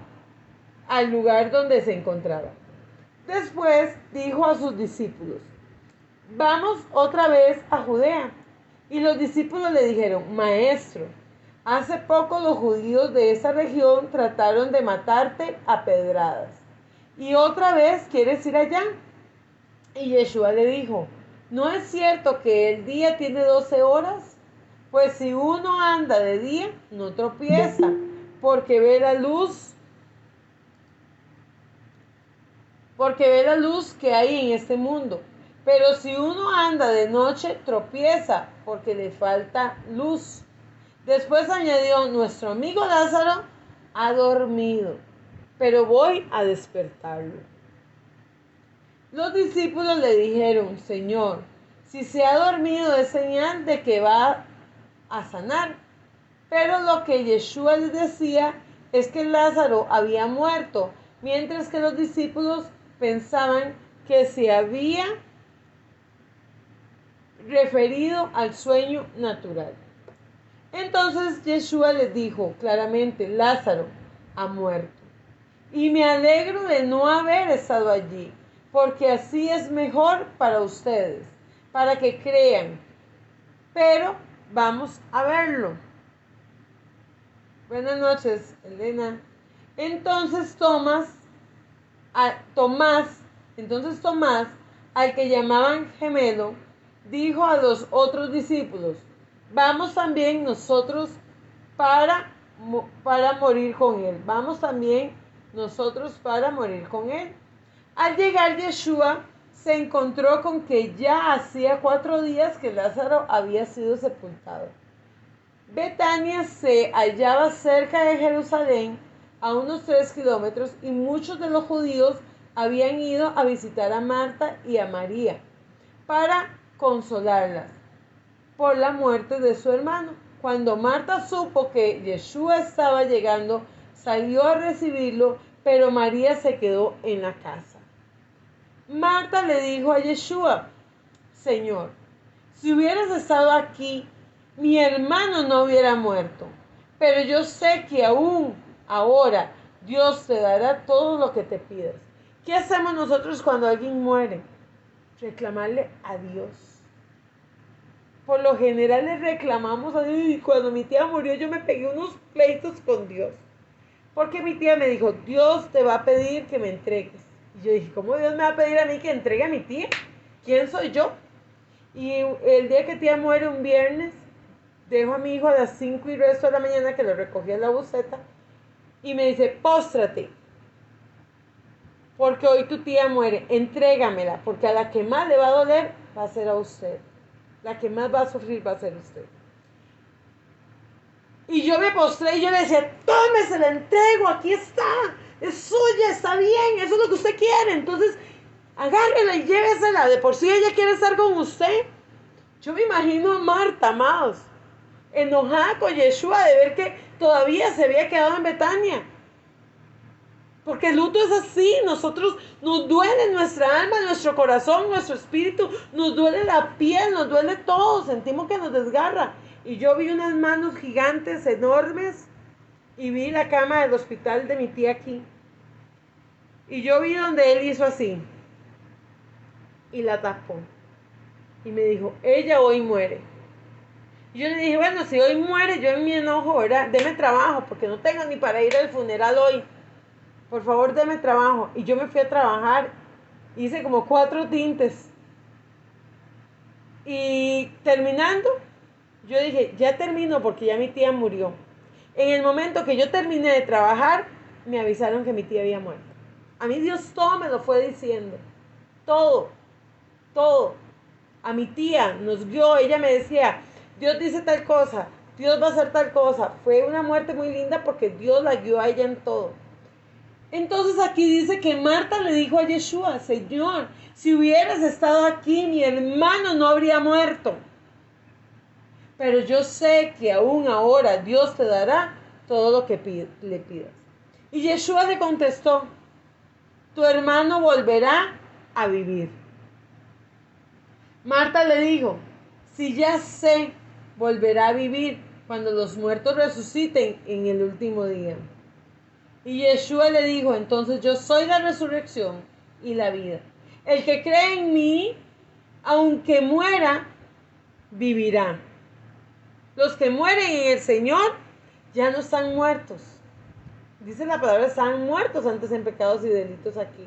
al lugar donde se encontraba. Después dijo a sus discípulos, vamos otra vez a Judea. Y los discípulos le dijeron, maestro, hace poco los judíos de esa región trataron de matarte a pedradas. ¿Y otra vez quieres ir allá? Y Yeshua le dijo, ¿no es cierto que el día tiene 12 horas? Pues si uno anda de día, no tropieza, porque ve la luz que hay en este mundo. Pero si uno anda de noche, tropieza, porque le falta luz. Después añadió, nuestro amigo Lázaro ha dormido, pero voy a despertarlo. Los discípulos le dijeron, Señor, si se ha dormido es señal de que va a sanar. Pero lo que Yeshua les decía es que Lázaro había muerto, mientras que los discípulos pensaban que se había referido al sueño natural. Entonces Yeshua les dijo claramente, Lázaro ha muerto. Y me alegro de no haber estado allí, porque así es mejor para ustedes, para que crean. Pero vamos a verlo. Buenas noches, Elena. Entonces Tomás, al que llamaban gemelo, dijo a los otros discípulos, vamos también nosotros para morir con él. Vamos también nosotros para morir con él. Al llegar Yeshua, se encontró con que ya hacía 4 días que Lázaro había sido sepultado. Betania se hallaba cerca de Jerusalén, a unos 3 kilómetros, y muchos de los judíos habían ido a visitar a Marta y a María para consolarlas por la muerte de su hermano. Cuando Marta supo que Yeshua estaba llegando, salió a recibirlo, pero María se quedó en la casa. Marta le dijo a Yeshua, Señor, si hubieras estado aquí, mi hermano no hubiera muerto. Pero yo sé que aún ahora Dios te dará todo lo que te pidas. ¿Qué hacemos nosotros cuando alguien muere? Reclamarle a Dios. Por lo general le reclamamos a Dios. Y cuando mi tía murió, yo me pegué unos pleitos con Dios. Porque mi tía me dijo, Dios te va a pedir que me entregues. Y yo dije, ¿cómo Dios me va a pedir a mí que entregue a mi tía? ¿Quién soy yo? Y el día que tía muere, un viernes, dejo a mi hijo a las 5 y resto de la mañana, que lo recogí en la buseta, y me dice, póstrate, porque hoy tu tía muere, entrégamela, porque a la que más le va a doler va a ser a usted. La que más va a sufrir va a ser usted. Y yo me postré y yo le decía, tome, se la entrego, aquí está, es suya, está bien, eso es lo que usted quiere, entonces agárrela y llévesela, de por sí ella quiere estar con usted. Yo me imagino a Marta, amados, enojada con Yeshua de ver que todavía se había quedado en Betania. Porque el luto es así, nosotros nos duele nuestra alma, nuestro corazón, nuestro espíritu, nos duele la piel, nos duele todo, sentimos que nos desgarra. Y yo vi unas manos gigantes, enormes, y vi la cama del hospital de mi tía aquí. Y yo vi donde él hizo así, y la tapó. Y me dijo, ella hoy muere. Y yo le dije, bueno, si hoy muere, yo en mi enojo, ¿verdad? Deme trabajo, porque no tengo ni para ir al funeral hoy. Por favor, deme trabajo. Y yo me fui a trabajar, hice como 4 tintes. Y terminando, yo dije, ya termino porque ya mi tía murió. En el momento que yo terminé de trabajar, me avisaron que mi tía había muerto. A mí Dios todo me lo fue diciendo. Todo, todo. A mi tía nos guió, ella me decía, Dios dice tal cosa, Dios va a hacer tal cosa. Fue una muerte muy linda porque Dios la guió a ella en todo. Entonces aquí dice que Marta le dijo a Yeshua, Señor, si hubieras estado aquí, mi hermano no habría muerto. Pero yo sé que aún ahora Dios te dará todo lo que le pidas. Y Yeshua le contestó, tu hermano volverá a vivir. Marta le dijo, si ya sé volverá a vivir cuando los muertos resuciten en el último día? Y Yeshua le dijo, entonces yo soy la resurrección y la vida. El que cree en mí, aunque muera, vivirá. Los que mueren en el Señor ya no están muertos. Dice la palabra, estaban muertos antes en pecados y delitos aquí.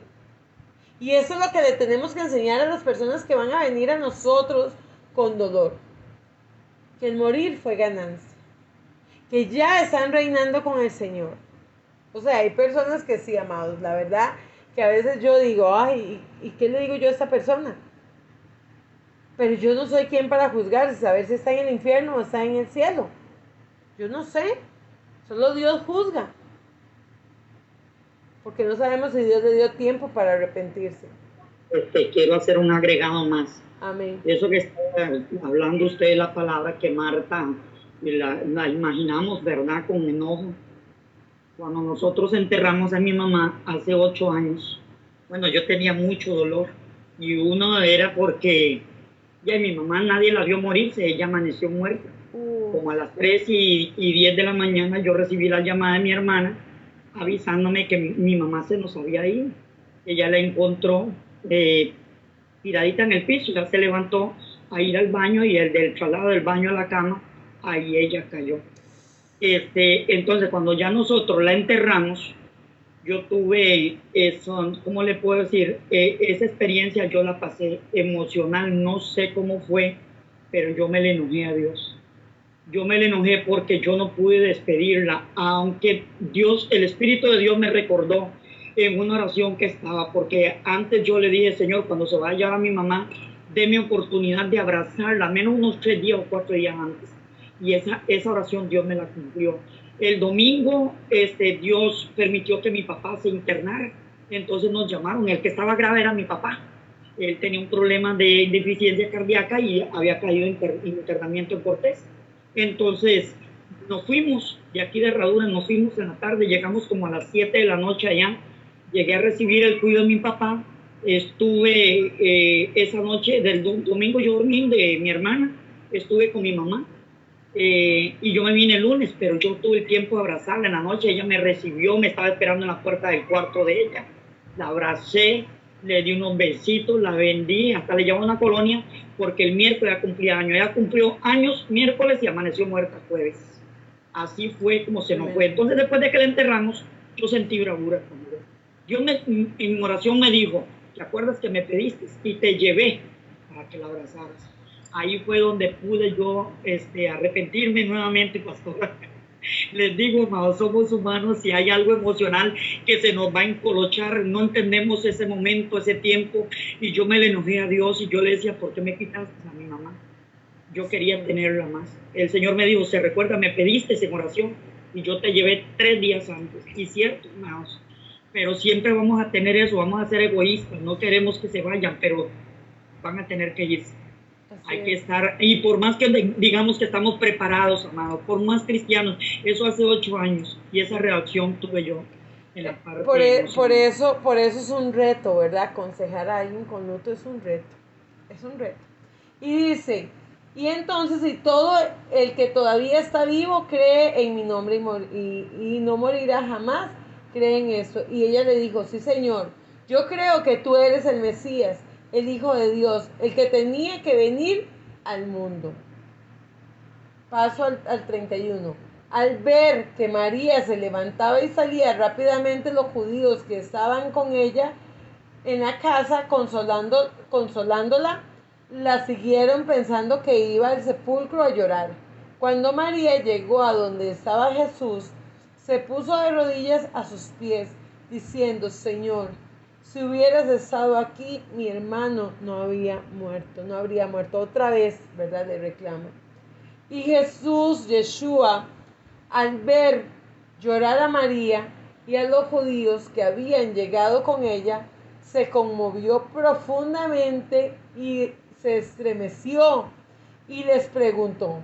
Y eso es lo que le tenemos que enseñar a las personas que van a venir a nosotros con dolor. Que el morir fue ganancia. Que ya están reinando con el Señor. O sea, hay personas que sí, amados, la verdad, que a veces yo digo, ay, ¿y qué le digo yo a esta persona? Pero yo no soy quien para juzgar, saber si está en el infierno o está en el cielo. Yo no sé, solo Dios juzga. Porque no sabemos si Dios le dio tiempo para arrepentirse.
Quiero hacer un agregado más.
Amén.
Eso que está hablando usted, la palabra que Marta, la imaginamos, ¿verdad? Con enojo. Cuando nosotros enterramos a mi mamá hace 8 años, bueno, yo tenía mucho dolor. Y uno era porque ya mi mamá nadie la vio morirse, ella amaneció muerta. Como a las 3:10 de la mañana yo recibí la llamada de mi hermana avisándome que mi mamá se nos había ido. Ella la encontró tiradita en el piso, ya se levantó a ir al baño y el del traslado del baño a la cama, ahí ella cayó. Entonces cuando ya nosotros la enterramos, yo tuve eso, ¿cómo le puedo decir? Esa experiencia yo la pasé emocional, no sé cómo fue, pero yo me le enojé a Dios. Yo me le enojé porque yo no pude despedirla, aunque Dios, el Espíritu de Dios me recordó en una oración que estaba, porque antes yo le dije, Señor, cuando se vaya a mi mamá, déme oportunidad de abrazarla, menos unos 3 días o 4 días antes. Y esa oración Dios me la cumplió. El domingo Dios permitió que mi papá se internara, entonces nos llamaron, el que estaba grave era mi papá. Él tenía un problema de deficiencia cardíaca y había caído en internamiento en Cortés. Entonces nos fuimos de aquí de Herradura, nos fuimos en la tarde, llegamos como a las 7 de la noche allá, llegué a recibir el cuidado de mi papá, estuve esa noche del domingo, yo dormí de mi hermana, estuve con mi mamá y yo me vine el lunes, pero yo tuve el tiempo de abrazarla en la noche, ella me recibió, me estaba esperando en la puerta del cuarto de ella, la abracé, le di unos besitos, la vendí, hasta le llevaba una colonia, porque el miércoles ya cumplía años. Ella cumplió años miércoles y amaneció muerta jueves. Así fue como se nos fue. Entonces, después de que la enterramos, yo sentí bravura con Dios. Dios en mi oración me dijo, ¿te acuerdas que me pediste? Y te llevé para que la abrazaras. Ahí fue donde pude yo arrepentirme nuevamente, pastora. Les digo, hermanos, somos humanos y hay algo emocional que se nos va a encolochar, no entendemos ese momento, ese tiempo, y yo me le enojé a Dios y yo le decía, ¿por qué me quitaste a mi mamá? Yo quería tenerla más. El Señor me dijo, se recuerda, me pediste esa oración y yo te llevé 3 días antes. Y cierto, hermanos, pero siempre vamos a tener eso, vamos a ser egoístas, no queremos que se vayan, pero van a tener que irse. Hay que estar, y por más que digamos que estamos preparados, amado, por más cristianos, eso hace 8 años, y esa reacción tuve yo en la parte
por eso es un reto, ¿verdad? Aconsejar a alguien con luto es un reto, y dice, y entonces si todo el que todavía está vivo cree en mi nombre y no morirá jamás, cree en esto. Y ella le dijo, sí, Señor, yo creo que tú eres el Mesías, el Hijo de Dios, el que tenía que venir al mundo. Paso al 31. Al ver que María se levantaba y salía rápidamente, los judíos que estaban con ella en la casa consolándola, la siguieron pensando que iba al sepulcro a llorar. Cuando María llegó a donde estaba Jesús, se puso de rodillas a sus pies, diciendo, Señor, si hubieras estado aquí, mi hermano no habría muerto. Otra vez, ¿verdad? Le reclama. Y Yeshua, al ver llorar a María y a los judíos que habían llegado con ella, se conmovió profundamente y se estremeció y les preguntó,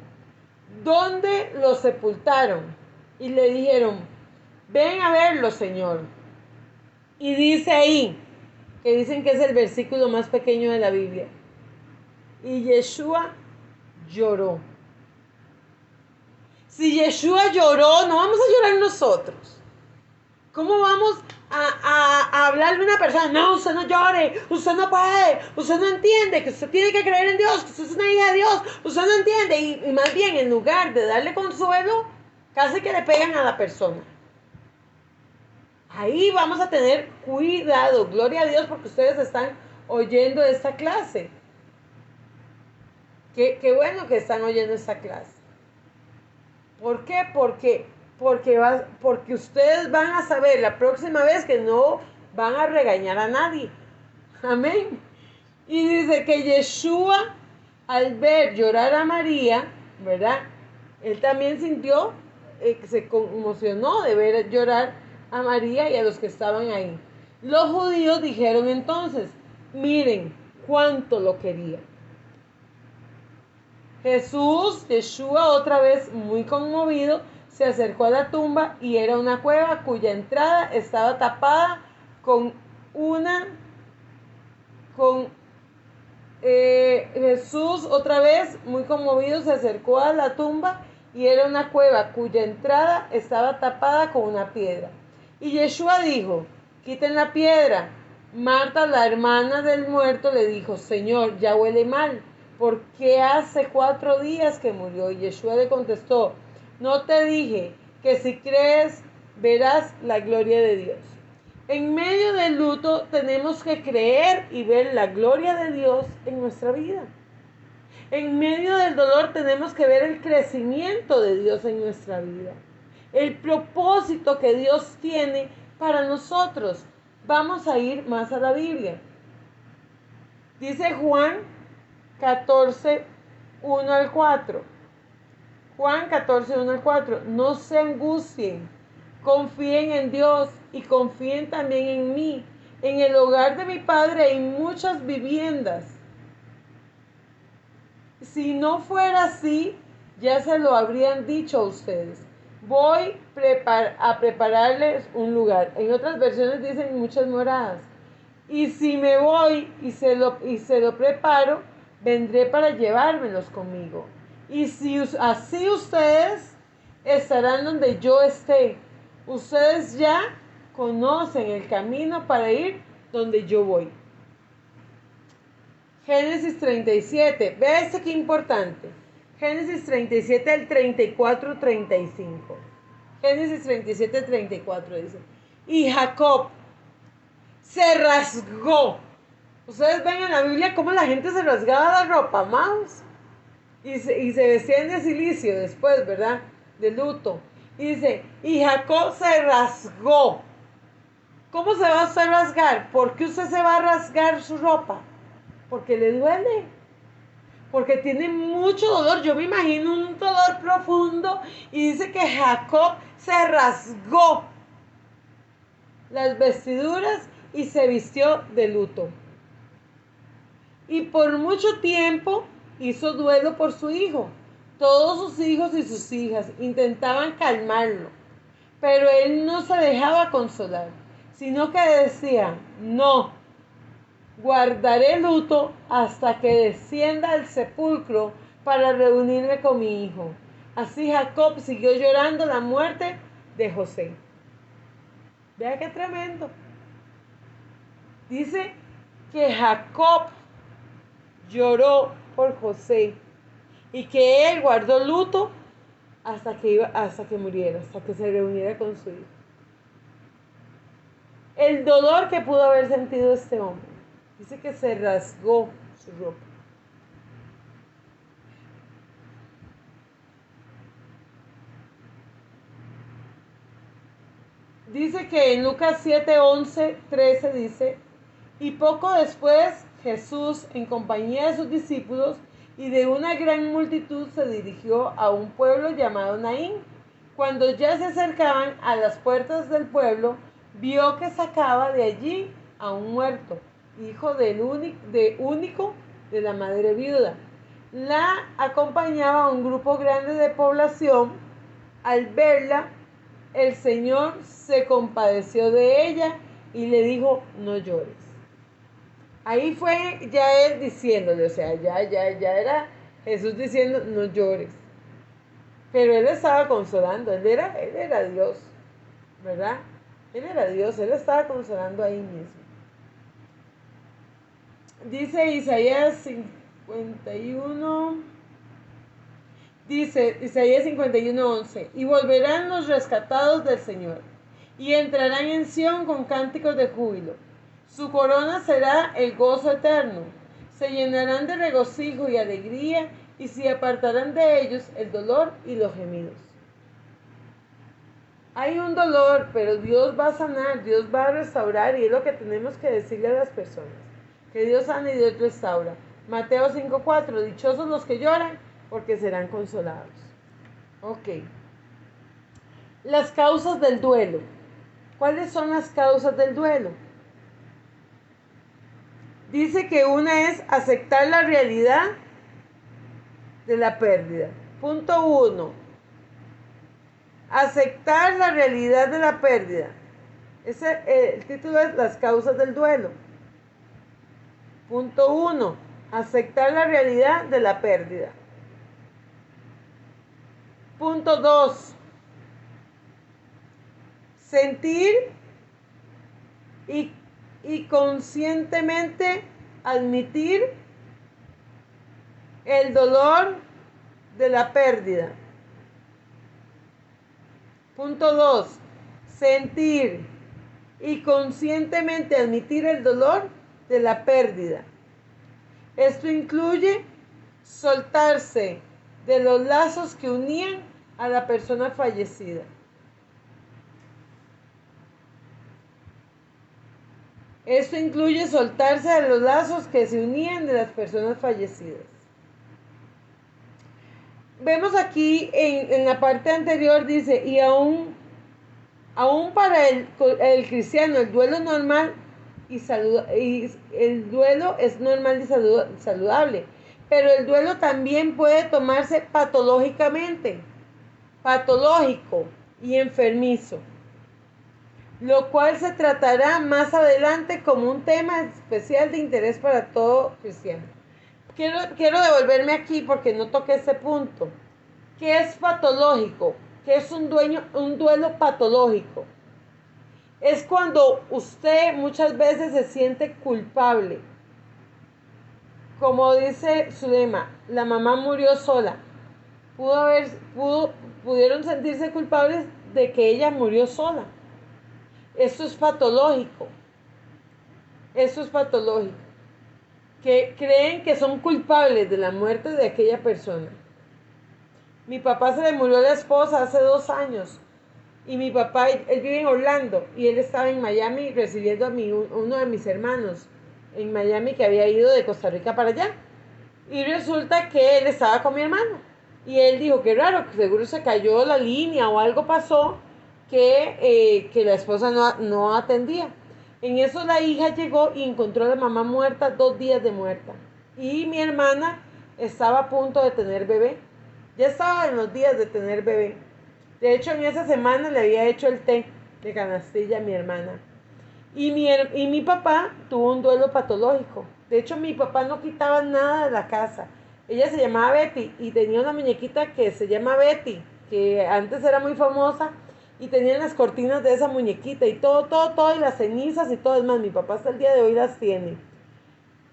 ¿dónde lo sepultaron? Y le dijeron, ven a verlo, Señor. Y dice ahí, que dicen que es el versículo más pequeño de la Biblia. Y Yeshua lloró. Si Yeshua lloró, no vamos a llorar nosotros. ¿Cómo vamos a hablarle a una persona? No, usted no llore, usted no puede, usted no entiende, que usted tiene que creer en Dios, que usted es una hija de Dios, usted no entiende. Y más bien, en lugar de darle consuelo, casi que le pegan a la persona. Ahí vamos a tener cuidado. Gloria a Dios porque ustedes están oyendo esta clase. Qué bueno que están oyendo esta clase. ¿Por qué? Porque ustedes van a saber la próxima vez que no van a regañar a nadie. Amén. Y dice que Yeshua, al ver llorar a María, ¿verdad? Él también sintió, se conmocionó de ver llorar a María y a los que estaban ahí. Los judíos dijeron entonces, miren cuánto lo quería. Yeshua, otra vez muy conmovido, se acercó a la tumba y era una cueva cuya entrada estaba tapada Jesús, otra vez muy conmovido, se acercó a la tumba y era una cueva cuya entrada estaba tapada con una piedra. Y Yeshua dijo, quiten la piedra. Marta, la hermana del muerto, le dijo, Señor, ya huele mal, porque hace 4 días que murió. Y Yeshua le contestó, no te dije que si crees verás la gloria de Dios. En medio del luto tenemos que creer y ver la gloria de Dios en nuestra vida. En medio del dolor tenemos que ver el crecimiento de Dios en nuestra vida. El propósito que Dios tiene para nosotros. Vamos a ir más a la Biblia. Dice Juan 14, 1 al 4. Juan 14, 1 al 4. No se angustien, confíen en Dios y confíen también en mí. En el hogar de mi Padre hay muchas viviendas. Si no fuera así, ya se lo habrían dicho a ustedes. Voy a prepararles un lugar. En otras versiones dicen muchas moradas. Y si me voy y se lo preparo, vendré para llevármelos conmigo. Y si así ustedes estarán donde yo esté. Ustedes ya conocen el camino para ir donde yo voy. Génesis 37. Vea esto qué importante. Génesis 37 al 34, 35. Génesis 37, 34 dice. Y Jacob se rasgó. Ustedes ven en la Biblia cómo la gente se rasgaba la ropa, amados. Y se vestían de silicio después, ¿verdad? De luto. Y dice, y Jacob se rasgó. ¿Cómo se va a usted rasgar? ¿Por qué usted se va a rasgar su ropa? Porque le duele. Porque tiene mucho dolor. Yo me imagino un dolor profundo. Y dice que Jacob se rasgó las vestiduras y se vistió de luto. Y por mucho tiempo hizo duelo por su hijo. Todos sus hijos y sus hijas intentaban calmarlo, pero él no se dejaba consolar, sino que decía, no, guardaré luto hasta que descienda al sepulcro para reunirme con mi hijo. Así Jacob siguió llorando la muerte de José. Vea qué tremendo. Dice que Jacob lloró por José y que él guardó luto hasta que muriera, hasta que se reuniera con su hijo. El dolor que pudo haber sentido este hombre. Dice que se rasgó su ropa. Dice que en Lucas 7, 11, 13 dice, y poco después Jesús, en compañía de sus discípulos y de una gran multitud, se dirigió a un pueblo llamado Naín. Cuando ya se acercaban a las puertas del pueblo, vio que sacaba de allí a un muerto, hijo único de la madre viuda. La acompañaba un grupo grande de población. Al verla, el Señor se compadeció de ella y le dijo, no llores. Ahí fue ya él diciéndole, o sea, ya era Jesús diciendo, no llores. Pero él estaba consolando, él era Dios, ¿verdad? Él era Dios, él estaba consolando ahí mismo. Dice Isaías 51, dice Isaías 51:11, y volverán los rescatados del Señor, y entrarán en Sión con cánticos de júbilo. Su corona será el gozo eterno. Se llenarán de regocijo y alegría, y se apartarán de ellos el dolor y los gemidos. Hay un dolor, pero Dios va a sanar, Dios va a restaurar, y es lo que tenemos que decirle a las personas. Que Dios sana y Dios restaura. Mateo 5:4, dichosos los que lloran, porque serán consolados. Ok. Las causas del duelo. ¿Cuáles son las causas del duelo? Dice que una es aceptar la realidad de la pérdida. Punto 1. Aceptar la realidad de la pérdida. El título es Las causas del duelo. Punto 1. Aceptar la realidad de la pérdida. Punto 2. Sentir y conscientemente admitir el dolor de la pérdida. Punto 2. Sentir y conscientemente admitir el dolor de la pérdida. Esto incluye soltarse de los lazos que unían a la persona fallecida. Esto incluye soltarse de los lazos que se unían de las personas fallecidas. Vemos aquí en la parte anterior, dice, y aún para el cristiano el duelo normal y el duelo es normal y saludable, pero el duelo también puede tomarse patológico y enfermizo, lo cual se tratará más adelante como un tema especial de interés para todo cristiano. Quiero devolverme aquí porque no toqué ese punto. ¿Qué es patológico? ¿Qué es un duelo patológico? Es cuando usted muchas veces se siente culpable. Como dice Zulema, la mamá murió sola. Pudieron sentirse culpables de que ella murió sola. Esto es patológico. Eso es patológico. Que creen que son culpables de la muerte de aquella persona. Mi papá se le murió la esposa hace 2 años. Y mi papá, él vive en Orlando. Y él estaba en Miami recibiendo a uno de mis hermanos en Miami que había ido de Costa Rica para allá. Y resulta que él estaba con mi hermano. Y él dijo, qué raro, que seguro se cayó la línea o algo pasó que la esposa no atendía. En eso la hija llegó y encontró a la mamá muerta, 2 días de muerta. Y mi hermana estaba a punto de tener bebé. Ya estaba en los días de tener bebé. De hecho, en esa semana le había hecho el té de canastilla a mi hermana. Y mi papá tuvo un duelo patológico. De hecho, mi papá no quitaba nada de la casa. Ella se llamaba Betty y tenía una muñequita que se llama Betty, que antes era muy famosa. Y tenían las cortinas de esa muñequita y todo, y las cenizas y todo. Es más, mi papá hasta el día de hoy las tiene.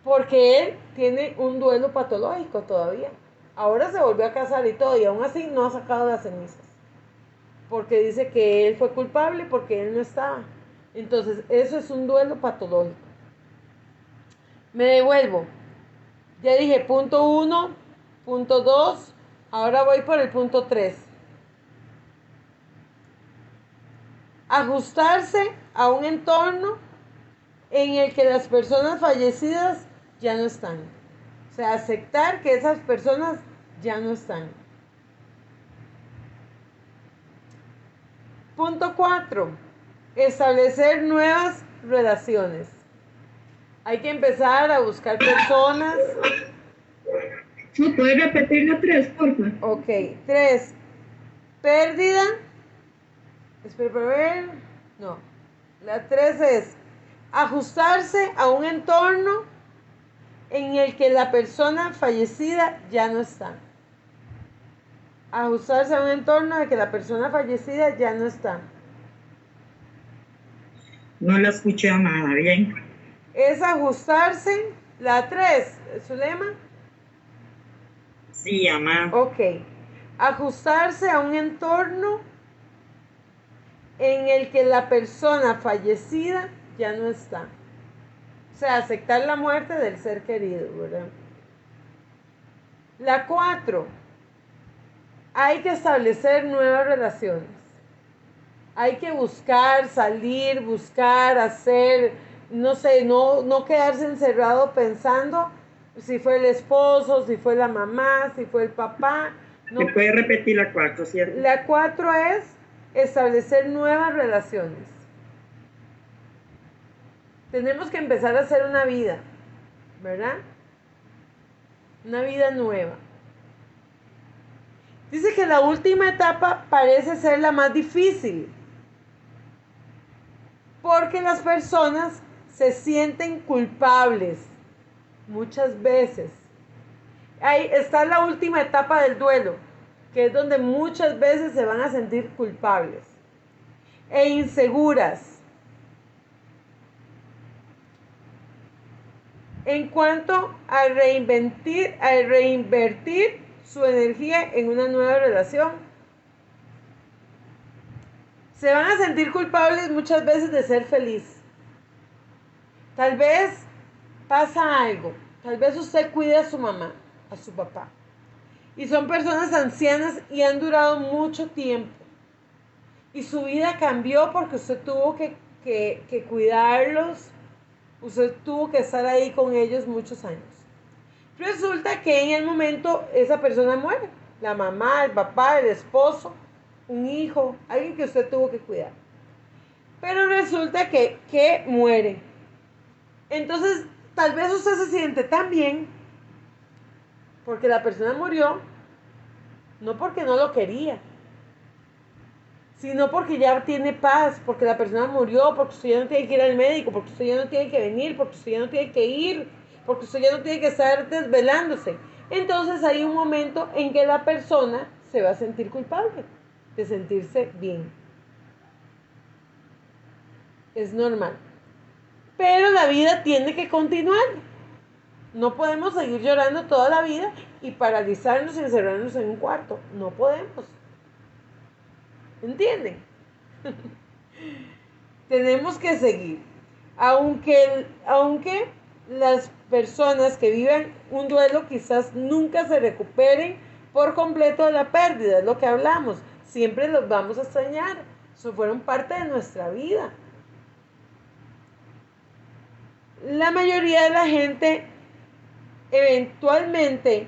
Porque él tiene un duelo patológico todavía. Ahora se volvió a casar y todo, y aún así no ha sacado las cenizas. Porque dice que él fue culpable porque él no estaba. Entonces, eso es un duelo patológico. Me devuelvo. Ya dije punto 1, punto 2. Ahora voy por el punto 3. Ajustarse a un entorno en el que las personas fallecidas ya no están. O sea, aceptar que esas personas ya no están. Punto 4. Establecer nuevas relaciones. Hay que empezar a buscar personas.
¿Puedes repetir la 3, por favor?
Ok, 3. Pérdida. Espera para ver. No. La 3 es ajustarse a un entorno en el que la persona fallecida ya no está. Ajustarse a un entorno en el que la persona fallecida ya no está.
No la escuché nada bien.
Es ajustarse, la 3, Zulema.
Sí, mamá.
Ok. Ajustarse a un entorno en el que la persona fallecida ya no está. O sea, aceptar la muerte del ser querido, ¿verdad? La 4. Hay que establecer nuevas relaciones. Hay que buscar, salir, buscar, hacer, no sé, no quedarse encerrado pensando si fue el esposo, si fue la mamá, si fue el papá. No.
¿Se puede repetir la 4, cierto?
La 4 es establecer nuevas relaciones. Tenemos que empezar a hacer una vida, ¿verdad? Una vida nueva. Dice que la última etapa parece ser la más difícil, porque las personas se sienten culpables muchas veces. Ahí está la última etapa del duelo, que es donde muchas veces se van a sentir culpables e inseguras en cuanto a reinvertir su energía en una nueva relación. Se van a sentir culpables muchas veces de ser feliz. Tal vez pasa algo, tal vez usted cuida a su mamá, a su papá, y son personas ancianas y han durado mucho tiempo, y su vida cambió porque usted tuvo que cuidarlos, usted tuvo que estar ahí con ellos muchos años. Resulta que en el momento esa persona muere, la mamá, el papá, el esposo, un hijo, alguien que usted tuvo que cuidar. Pero resulta que muere. Entonces, tal vez usted se siente tan bien porque la persona murió, no porque no lo quería, sino porque ya tiene paz, porque la persona murió, porque usted ya no tiene que ir al médico, porque usted ya no tiene que venir, porque usted ya no tiene que ir, porque usted ya no tiene que estar desvelándose. Entonces hay un momento en que la persona se va a sentir culpable de sentirse bien. Es normal. Pero la vida tiene que continuar. No podemos seguir llorando toda la vida y paralizarnos y encerrarnos en un cuarto. No podemos. ¿Entienden? Tenemos que seguir. Aunque las personas que viven un duelo quizás nunca se recuperen por completo de la pérdida, es lo que hablamos. Siempre los vamos a extrañar. Eso fueron parte de nuestra vida. La mayoría de la gente eventualmente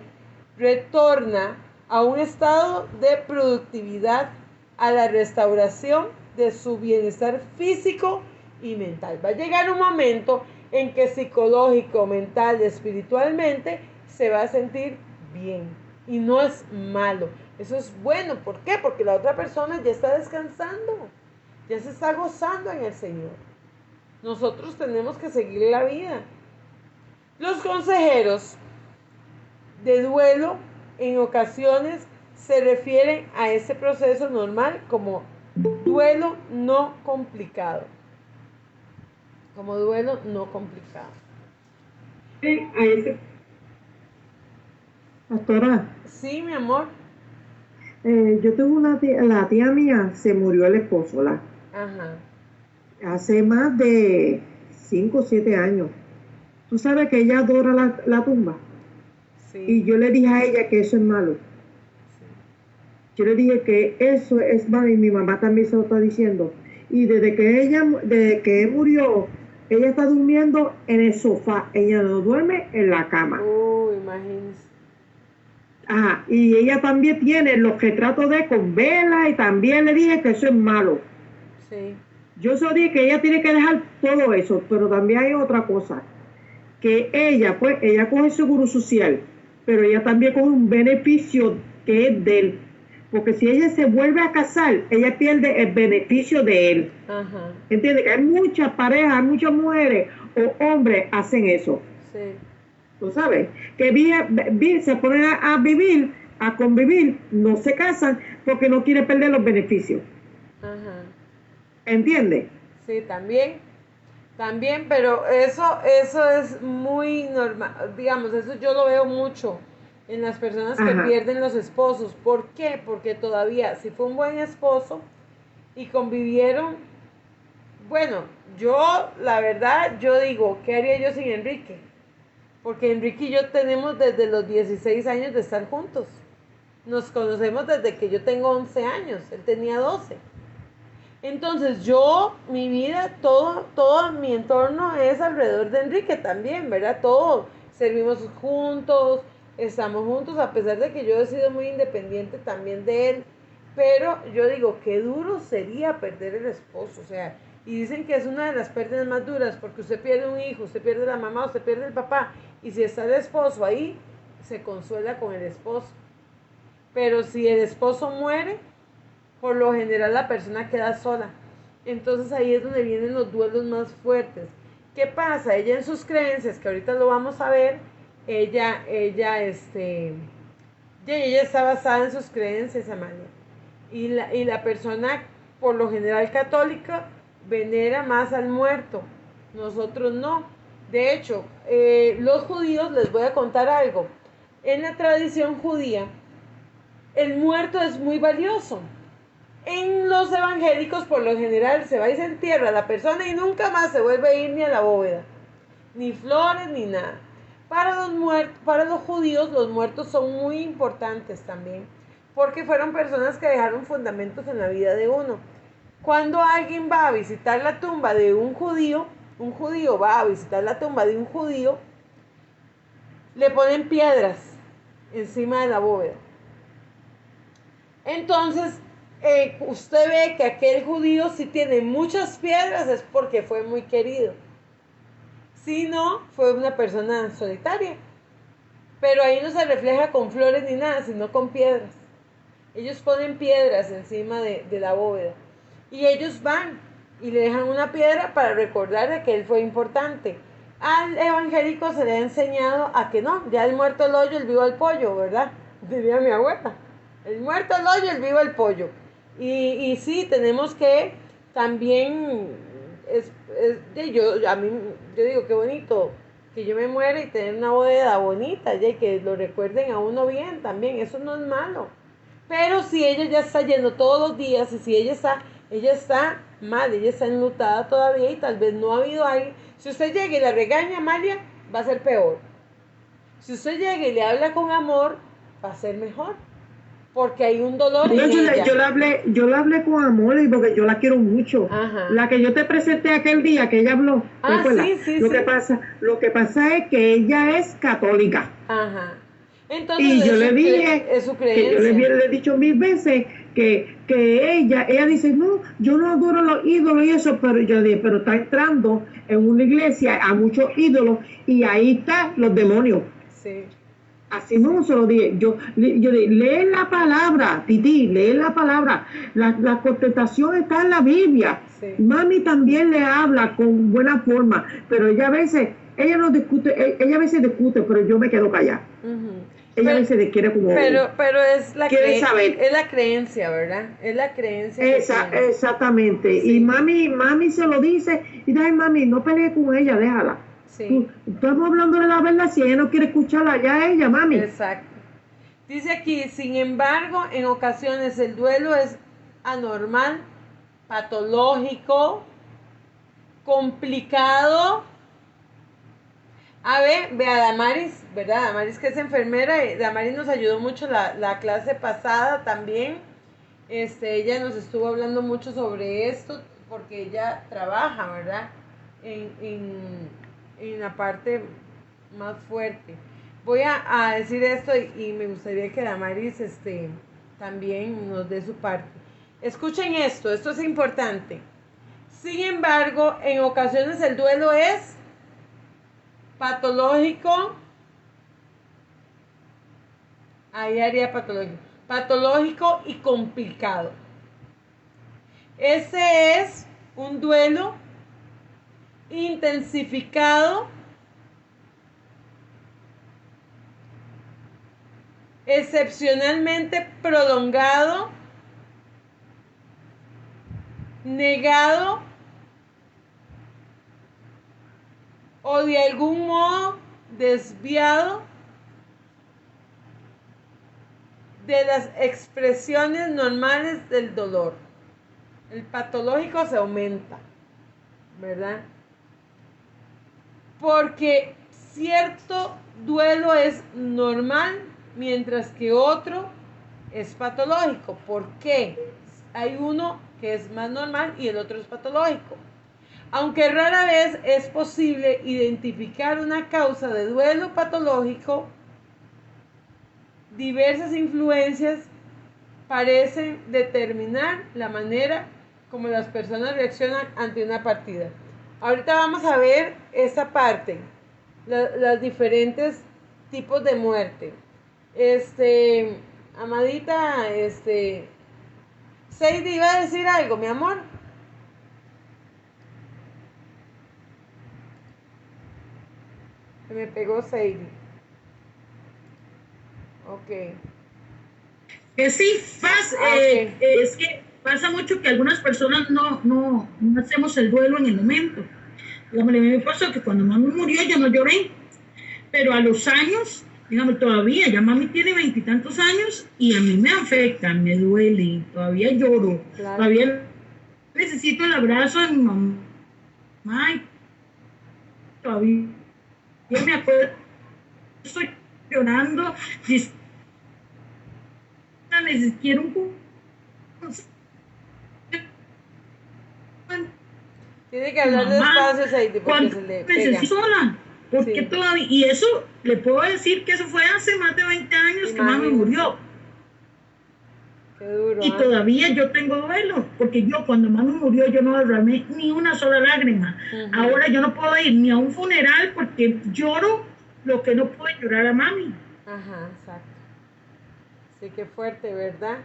retorna a un estado de productividad, a la restauración de su bienestar físico y mental. Va a llegar un momento en que psicológico, mental, espiritualmente se va a sentir bien. Y no es malo, eso es bueno. ¿Por qué? Porque la otra persona ya está descansando, ya se está gozando en el Señor. Nosotros tenemos que seguir la vida. Los consejeros de duelo en ocasiones se refieren a ese proceso normal como duelo no complicado. Como duelo no complicado.
Pastora,
Sí, mi amor.
yo tengo una tía, la tía mía se murió el esposo,
Ajá.
hace más de 5 o 7 años. Tú sabes que ella adora la tumba.
Sí.
Y yo le dije a ella que eso es malo.
Sí.
Yo le dije que eso es malo y mi mamá también se lo está diciendo. Y desde que él murió, ella está durmiendo en el sofá. Ella no duerme en la cama.
Imagínese.
Ajá, y ella también tiene los retratos de con vela y también le dije que eso es malo.
Sí.
Yo solo dije que ella tiene que dejar todo eso, pero también hay otra cosa, que ella coge seguro social, pero ella también coge un beneficio que es de él, porque si ella se vuelve a casar, ella pierde el beneficio de él.
Ajá.
¿Entiende? Que hay muchas parejas, muchas mujeres o hombres hacen eso.
Sí.
¿tú sabes? Que se ponen a vivir, a convivir, no se casan porque no quiere perder los beneficios.
Ajá.
¿Entiendes?
Sí, también, pero eso es muy normal, digamos, eso yo lo veo mucho en las personas que
Ajá.
pierden los esposos. ¿Por qué? Porque todavía, si fue un buen esposo y convivieron, bueno, yo, la verdad, yo digo, ¿qué haría yo sin Enrique? Porque Enrique y yo tenemos desde los 16 años de estar juntos. Nos conocemos desde que yo tengo 11 años, él tenía 12. Entonces yo, mi vida, todo mi entorno es alrededor de Enrique también, ¿verdad? Todo, servimos juntos, estamos juntos, a pesar de que yo he sido muy independiente también de él. Pero yo digo, qué duro sería perder el esposo, o sea, y dicen que es una de las pérdidas más duras, porque usted pierde un hijo, usted pierde la mamá, usted pierde el papá, y si está el esposo ahí, se consuela con el esposo. Pero si el esposo muere, por lo general la persona queda sola. Entonces ahí es donde vienen los duelos más fuertes. ¿Qué pasa? Ella en sus creencias, que ahorita lo vamos a ver, ella está basada en sus creencias, Amalia. Y la persona, por lo general católica, venera más al muerto. Nosotros no. De hecho, los judíos, les voy a contar algo. En la tradición judía, el muerto es muy valioso. En los evangélicos, por lo general, se va y se entierra a la persona y nunca más se vuelve a ir ni a la bóveda, ni flores, ni nada. Para los judíos, los muertos son muy importantes también, porque fueron personas que dejaron fundamentos en la vida de uno. Cuando alguien va a visitar la tumba de un judío va a visitar la tumba de un judío, le ponen piedras encima de la bóveda. Entonces, usted ve que aquel judío, si tiene muchas piedras, es porque fue muy querido. Si no, fue una persona solitaria. Pero ahí no se refleja con flores ni nada, sino con piedras. Ellos ponen piedras encima de la bóveda. Y ellos van y le dejan una piedra para recordar que él fue importante. Al evangélico se le ha enseñado a que no, ya el muerto el hoyo, el vivo el pollo, ¿verdad? Diría mi abuela. El muerto el hoyo, el vivo el pollo. Y sí, tenemos que también, yo digo, qué bonito que yo me muera y tener una bóveda bonita, y que lo recuerden a uno bien también, eso no es malo. Pero si ella ya está yendo todos los días y si ella está mal, ella está enlutada todavía y tal vez no ha habido alguien, si usted llega y la regaña, Amalia, va a ser peor. Si usted llega y le habla con amor, va a ser mejor. Porque hay un dolor en ella.
Yo la hablé con amor y porque yo la quiero mucho.
Ajá.
La que yo te presenté aquel día que ella habló.
Sí.
Lo que pasa es que ella es católica.
Ajá. Entonces,
y yo le dije
es su creencia.
que yo le he dicho 1000 veces que ella dice, no, yo no adoro los ídolos y eso, pero yo dije, pero está entrando en una iglesia a muchos ídolos y ahí están los demonios.
Sí.
Así no se lo dije. Yo dije, lee la palabra, Titi, lee la palabra. La contestación está en la Biblia.
Sí.
Mami también le habla con buena forma, pero ella a veces discute, pero yo me quedo callada.
Uh-huh.
Ella a veces quiere como...
Pero es la
saber.
Es la creencia, ¿verdad? Es la creencia.
Exactamente. Sí. Y mami se lo dice, y dice, mami, no pelee con ella, déjala.
Sí.
Estamos hablando de la verdad, si ella no quiere escucharla, ya ella, mami.
Exacto. Dice aquí, sin embargo, en ocasiones el duelo es anormal, patológico, complicado. A ver, ve a Damaris, ¿verdad? Damaris que es enfermera, Damaris nos ayudó mucho la clase pasada también. Ella nos estuvo hablando mucho sobre esto, porque ella trabaja, ¿verdad? En la parte más fuerte. Voy a decir esto y me gustaría que Damaris también nos dé su parte. Escuchen esto es importante. Sin embargo, en ocasiones el duelo es patológico. Ahí haría patológico y complicado. Ese es un duelo intensificado excepcionalmente prolongado, negado o de algún modo desviado de las expresiones normales del dolor. El patológico se aumenta, ¿verdad? Porque cierto duelo es normal, mientras que otro es patológico. ¿Por qué? Hay uno que es más normal y el otro es patológico. Aunque rara vez es posible identificar una causa de duelo patológico, diversas influencias parecen determinar la manera como las personas reaccionan ante una partida. Ahorita vamos a ver esa parte, los diferentes tipos de muerte. Amadita, Sadie iba a decir algo, mi amor. Se me pegó Sadie. Ok.
Sí,
Ok.
es que pasa mucho que algunas personas no hacemos el duelo en el momento. Digamos, a mí me pasó que cuando mami murió yo no lloré, pero a los años, digamos, todavía, ya mami tiene 20 y tantos años y a mí me afecta, me duele, todavía lloro,
Claro.
todavía necesito el abrazo de mi mamá y todavía me acuerdo, estoy llorando, quiero un
Tiene que hablar
mamá,
despacio, Sadie, porque
cuando
se le
necesito
pega.
sola, porque
Sí.
todavía, y eso le puedo decir que eso fue hace más de 20 años que mami
Imagínese.
murió,
Qué duro,
y
¿ah?
todavía yo tengo duelo, porque yo cuando mami murió yo no derramé ni una sola lágrima.
Ujú.
Ahora yo no puedo ir ni a un funeral porque lloro lo que no pude llorar a mami.
Ajá, exacto. Sí, qué fuerte, ¿verdad?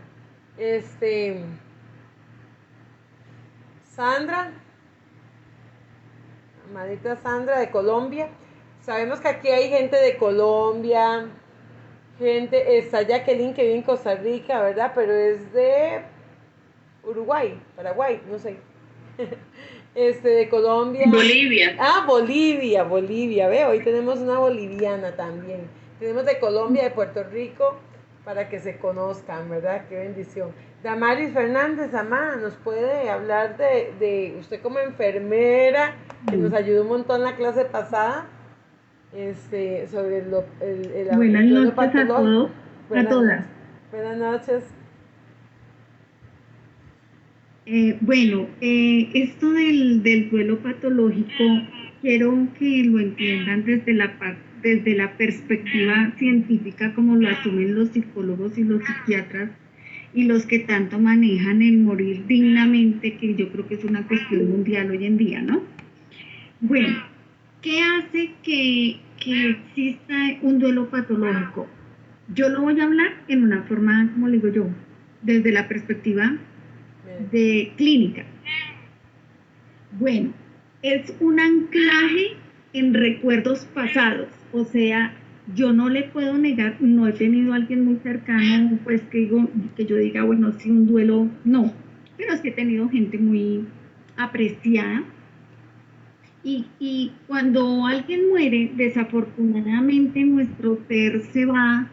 Sandra, amadita Sandra de Colombia. Sabemos que aquí hay gente de Colombia, está Jacqueline que vive en Costa Rica, ¿verdad? Pero es de Uruguay, Paraguay, no sé. De Colombia.
Bolivia.
Ah, Bolivia, ve, hoy tenemos una boliviana también. Tenemos de Colombia, de Puerto Rico, para que se conozcan, ¿verdad? Qué bendición. Damaris Fernández, amá, nos puede hablar de usted como enfermera, que nos ayudó un montón la clase pasada, sobre el
Buenas
duelo
noches a
patológico.
todos, a
Buenas
todas.
noches. Buenas noches.
Esto del duelo patológico, quiero que lo entiendan desde la perspectiva científica, como lo asumen los psicólogos y los psiquiatras, y los que tanto manejan el morir dignamente, que yo creo que es una cuestión mundial hoy en día, ¿no? Bueno, ¿qué hace que exista un duelo patológico? Yo lo voy a hablar en una forma, como le digo yo, desde la perspectiva de clínica. Bueno, es un anclaje en recuerdos pasados, o sea, yo no le puedo negar, no he tenido a alguien muy cercano, pues que yo diga, bueno, sí, un duelo, no, pero sí he tenido gente muy apreciada. Y cuando alguien muere, desafortunadamente nuestro ser se va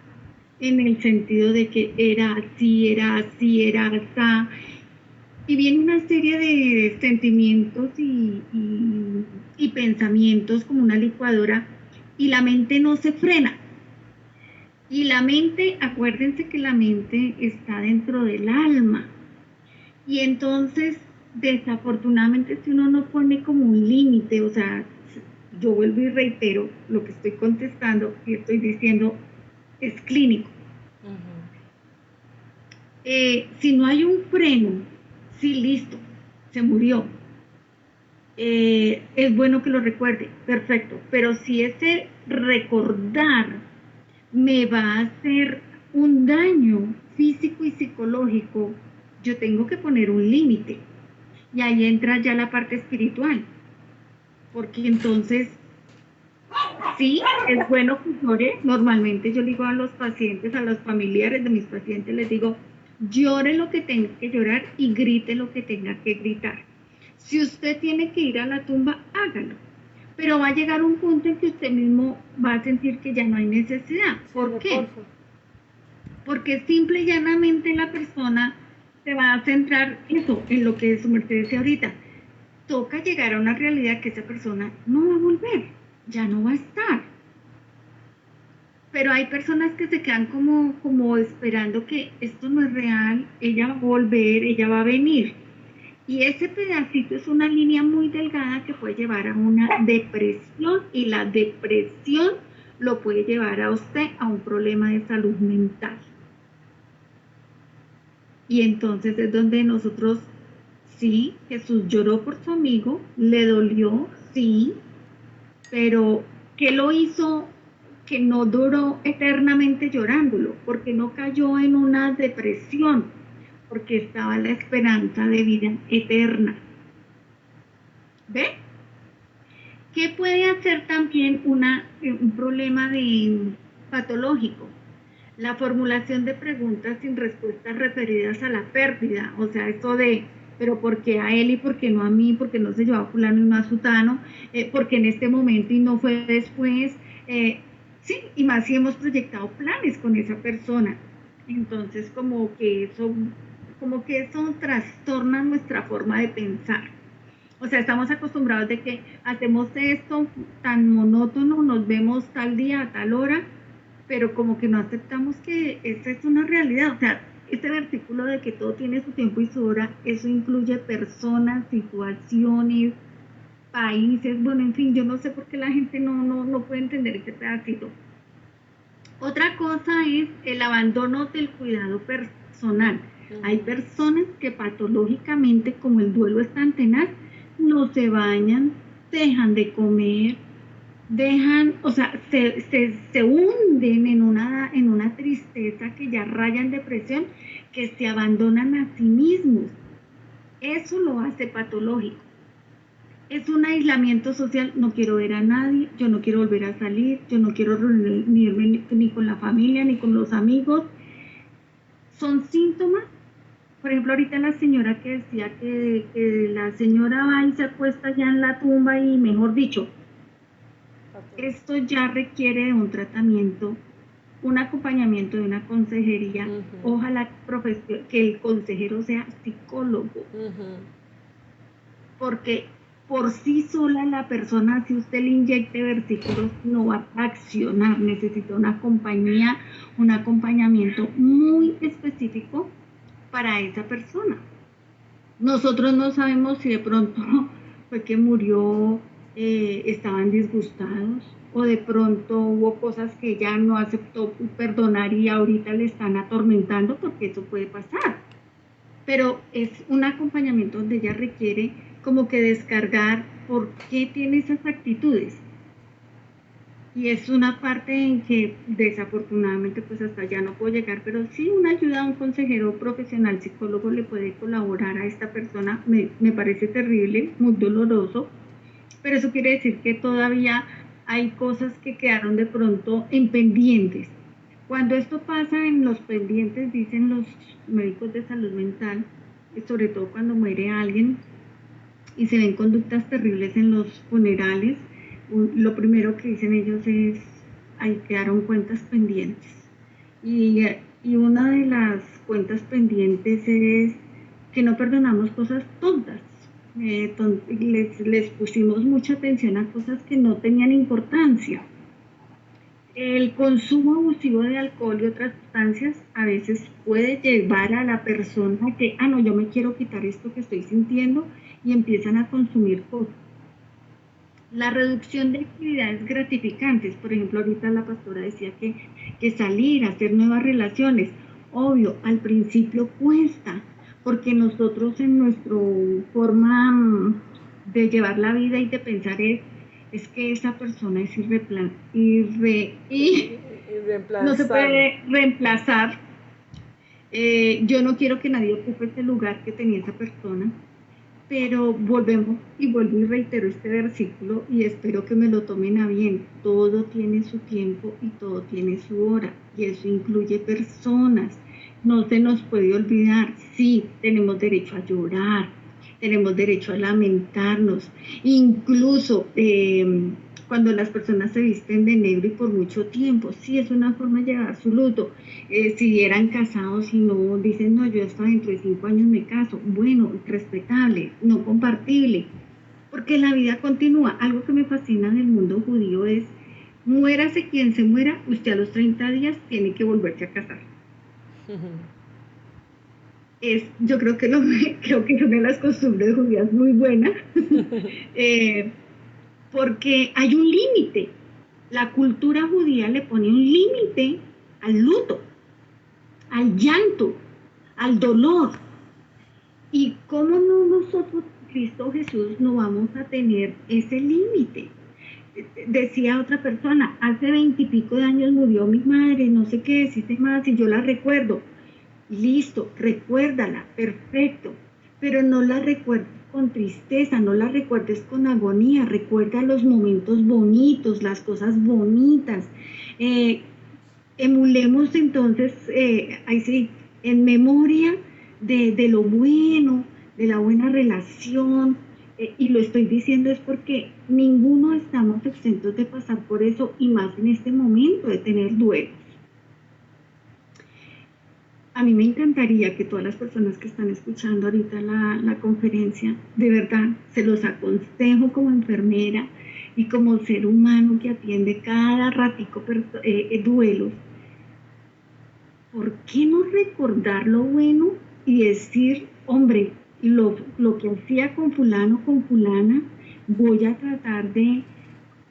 en el sentido de que era así, era así, era así. Y viene una serie de sentimientos y pensamientos como una licuadora, y la mente no se frena. Y la mente, acuérdense que la mente está dentro del alma. Y entonces, desafortunadamente, si uno no pone como un límite, o sea, yo vuelvo y reitero, lo que estoy contestando y estoy diciendo es clínico. Si no hay un freno, sí, listo, se murió. Es bueno que lo recuerde, perfecto, pero si ese recordar me va a hacer un daño físico y psicológico, yo tengo que poner un límite. Y ahí entra ya la parte espiritual, porque entonces sí, es bueno que llore. Normalmente yo le digo a los pacientes, a los familiares de mis pacientes, les digo, llore lo que tenga que llorar y grite lo que tenga que gritar. Si usted tiene que ir a la tumba, hágalo. Pero va a llegar un punto en que usted mismo va a sentir que ya no hay necesidad. ¿Por qué? Porque simple y llanamente la persona se va a centrar eso, en lo que su merced decía ahorita. Toca llegar a una realidad que esa persona no va a volver, ya no va a estar. Pero hay personas que se quedan como esperando que esto no es real, ella va a volver, ella va a venir. Y ese pedacito es una línea muy delgada que puede llevar a una depresión, y la depresión lo puede llevar a usted a un problema de salud mental. Y entonces es donde nosotros, sí, Jesús lloró por su amigo, le dolió, sí, pero ¿qué lo hizo que no duró eternamente llorándolo? Porque no cayó en una depresión, porque estaba la esperanza de vida eterna. ¿Ve? ¿Qué puede hacer también un problema patológico? La formulación de preguntas sin respuestas referidas a la pérdida, o sea, esto de, pero ¿por qué a él y por qué no a mí? ¿Por qué no se llevó a fulano y no a sutano? ¿Por qué en este momento y no fue después? Sí, y más si hemos proyectado planes con esa persona. Entonces, como que eso trastorna nuestra forma de pensar. O sea, estamos acostumbrados de que hacemos esto tan monótono, nos vemos tal día a tal hora, pero como que no aceptamos que esta es una realidad. O sea, este versículo de que todo tiene su tiempo y su hora, eso incluye personas, situaciones, países, bueno, en fin, yo no sé por qué la gente no puede entender este pedacito. Otra cosa es el abandono del cuidado personal. Hay personas que patológicamente, como el duelo es tan tenaz, no se bañan, dejan de comer, o sea, se hunden en una tristeza que ya raya en depresión, que se abandonan a sí mismos. Eso lo hace patológico. Es un aislamiento social, no quiero ver a nadie, yo no quiero volver a salir, yo no quiero reunirme ni con la familia, ni con los amigos. Son síntomas. Por ejemplo, ahorita la señora que decía que la señora va y se acuesta ya en la tumba y, mejor dicho, esto ya requiere de un tratamiento, un acompañamiento de una consejería. Ojalá que el consejero sea psicólogo, porque por sí sola la persona, si usted le inyecte versículos, no va a accionar. Necesita una compañía, un acompañamiento muy específico para esa persona. Nosotros no sabemos si de pronto fue que murió, estaban disgustados, o de pronto hubo cosas que ella no aceptó perdonar y ahorita le están atormentando, porque eso puede pasar. Pero es un acompañamiento donde ella requiere como que descargar por qué tiene esas actitudes. Y es una parte en que desafortunadamente pues hasta allá no puedo llegar, pero sí una ayuda a un consejero profesional, psicólogo, le puede colaborar a esta persona. Me parece terrible, muy doloroso, pero eso quiere decir que todavía hay cosas que quedaron de pronto en pendientes. Cuando esto pasa en los pendientes, dicen los médicos de salud mental, sobre todo cuando muere alguien y se ven conductas terribles en los funerales, lo primero que dicen ellos es, ahí quedaron cuentas pendientes. Y una de las cuentas pendientes es que no perdonamos cosas tontas. Les pusimos mucha atención a cosas que no tenían importancia. El consumo abusivo de alcohol y otras sustancias a veces puede llevar a la persona a que, no, yo me quiero quitar esto que estoy sintiendo, y empiezan a consumir cosas. La reducción de actividades gratificantes, por ejemplo, ahorita la pastora decía que salir, hacer nuevas relaciones, obvio, al principio cuesta, porque nosotros en nuestra forma de llevar la vida y de pensar es que esa persona es no se puede reemplazar. Yo no quiero que nadie ocupe ese lugar que tenía esa persona. Pero volvemos y vuelvo y reitero este versículo y espero que me lo tomen a bien. Todo tiene su tiempo y todo tiene su hora y eso incluye personas. No se nos puede olvidar, sí, tenemos derecho a llorar, tenemos derecho a lamentarnos, incluso cuando las personas se visten de negro y por mucho tiempo, sí es una forma de llevar su luto. Si eran casados y no dicen, no, yo hasta dentro de 5 años me caso, bueno, respetable, no compartible, porque la vida continúa. Algo que me fascina del mundo judío es, muérase quien se muera, usted a los 30 días tiene que volverse a casar. Yo creo que, creo que es una de las costumbres judías muy buenas, porque hay un límite. La cultura judía le pone un límite al luto, al llanto, al dolor. ¿Y cómo no nosotros, Cristo Jesús, no vamos a tener ese límite? Decía otra persona, hace 20 y pico de años murió mi madre, no sé qué decirte más, y yo la recuerdo. Listo, recuérdala, perfecto, pero no la recuerdes con tristeza, no la recuerdes con agonía, recuerda los momentos bonitos, las cosas bonitas. Emulemos entonces, ahí sí, en memoria de lo bueno, de la buena relación, y lo estoy diciendo es porque ninguno estamos exentos de pasar por eso, y más en este momento de tener duelos. A mí me encantaría que todas las personas que están escuchando ahorita la conferencia, de verdad, se los aconsejo como enfermera y como ser humano que atiende cada ratico duelos. ¿Por qué no recordar lo bueno y decir, hombre, lo que hacía con fulano, con fulana, voy a tratar de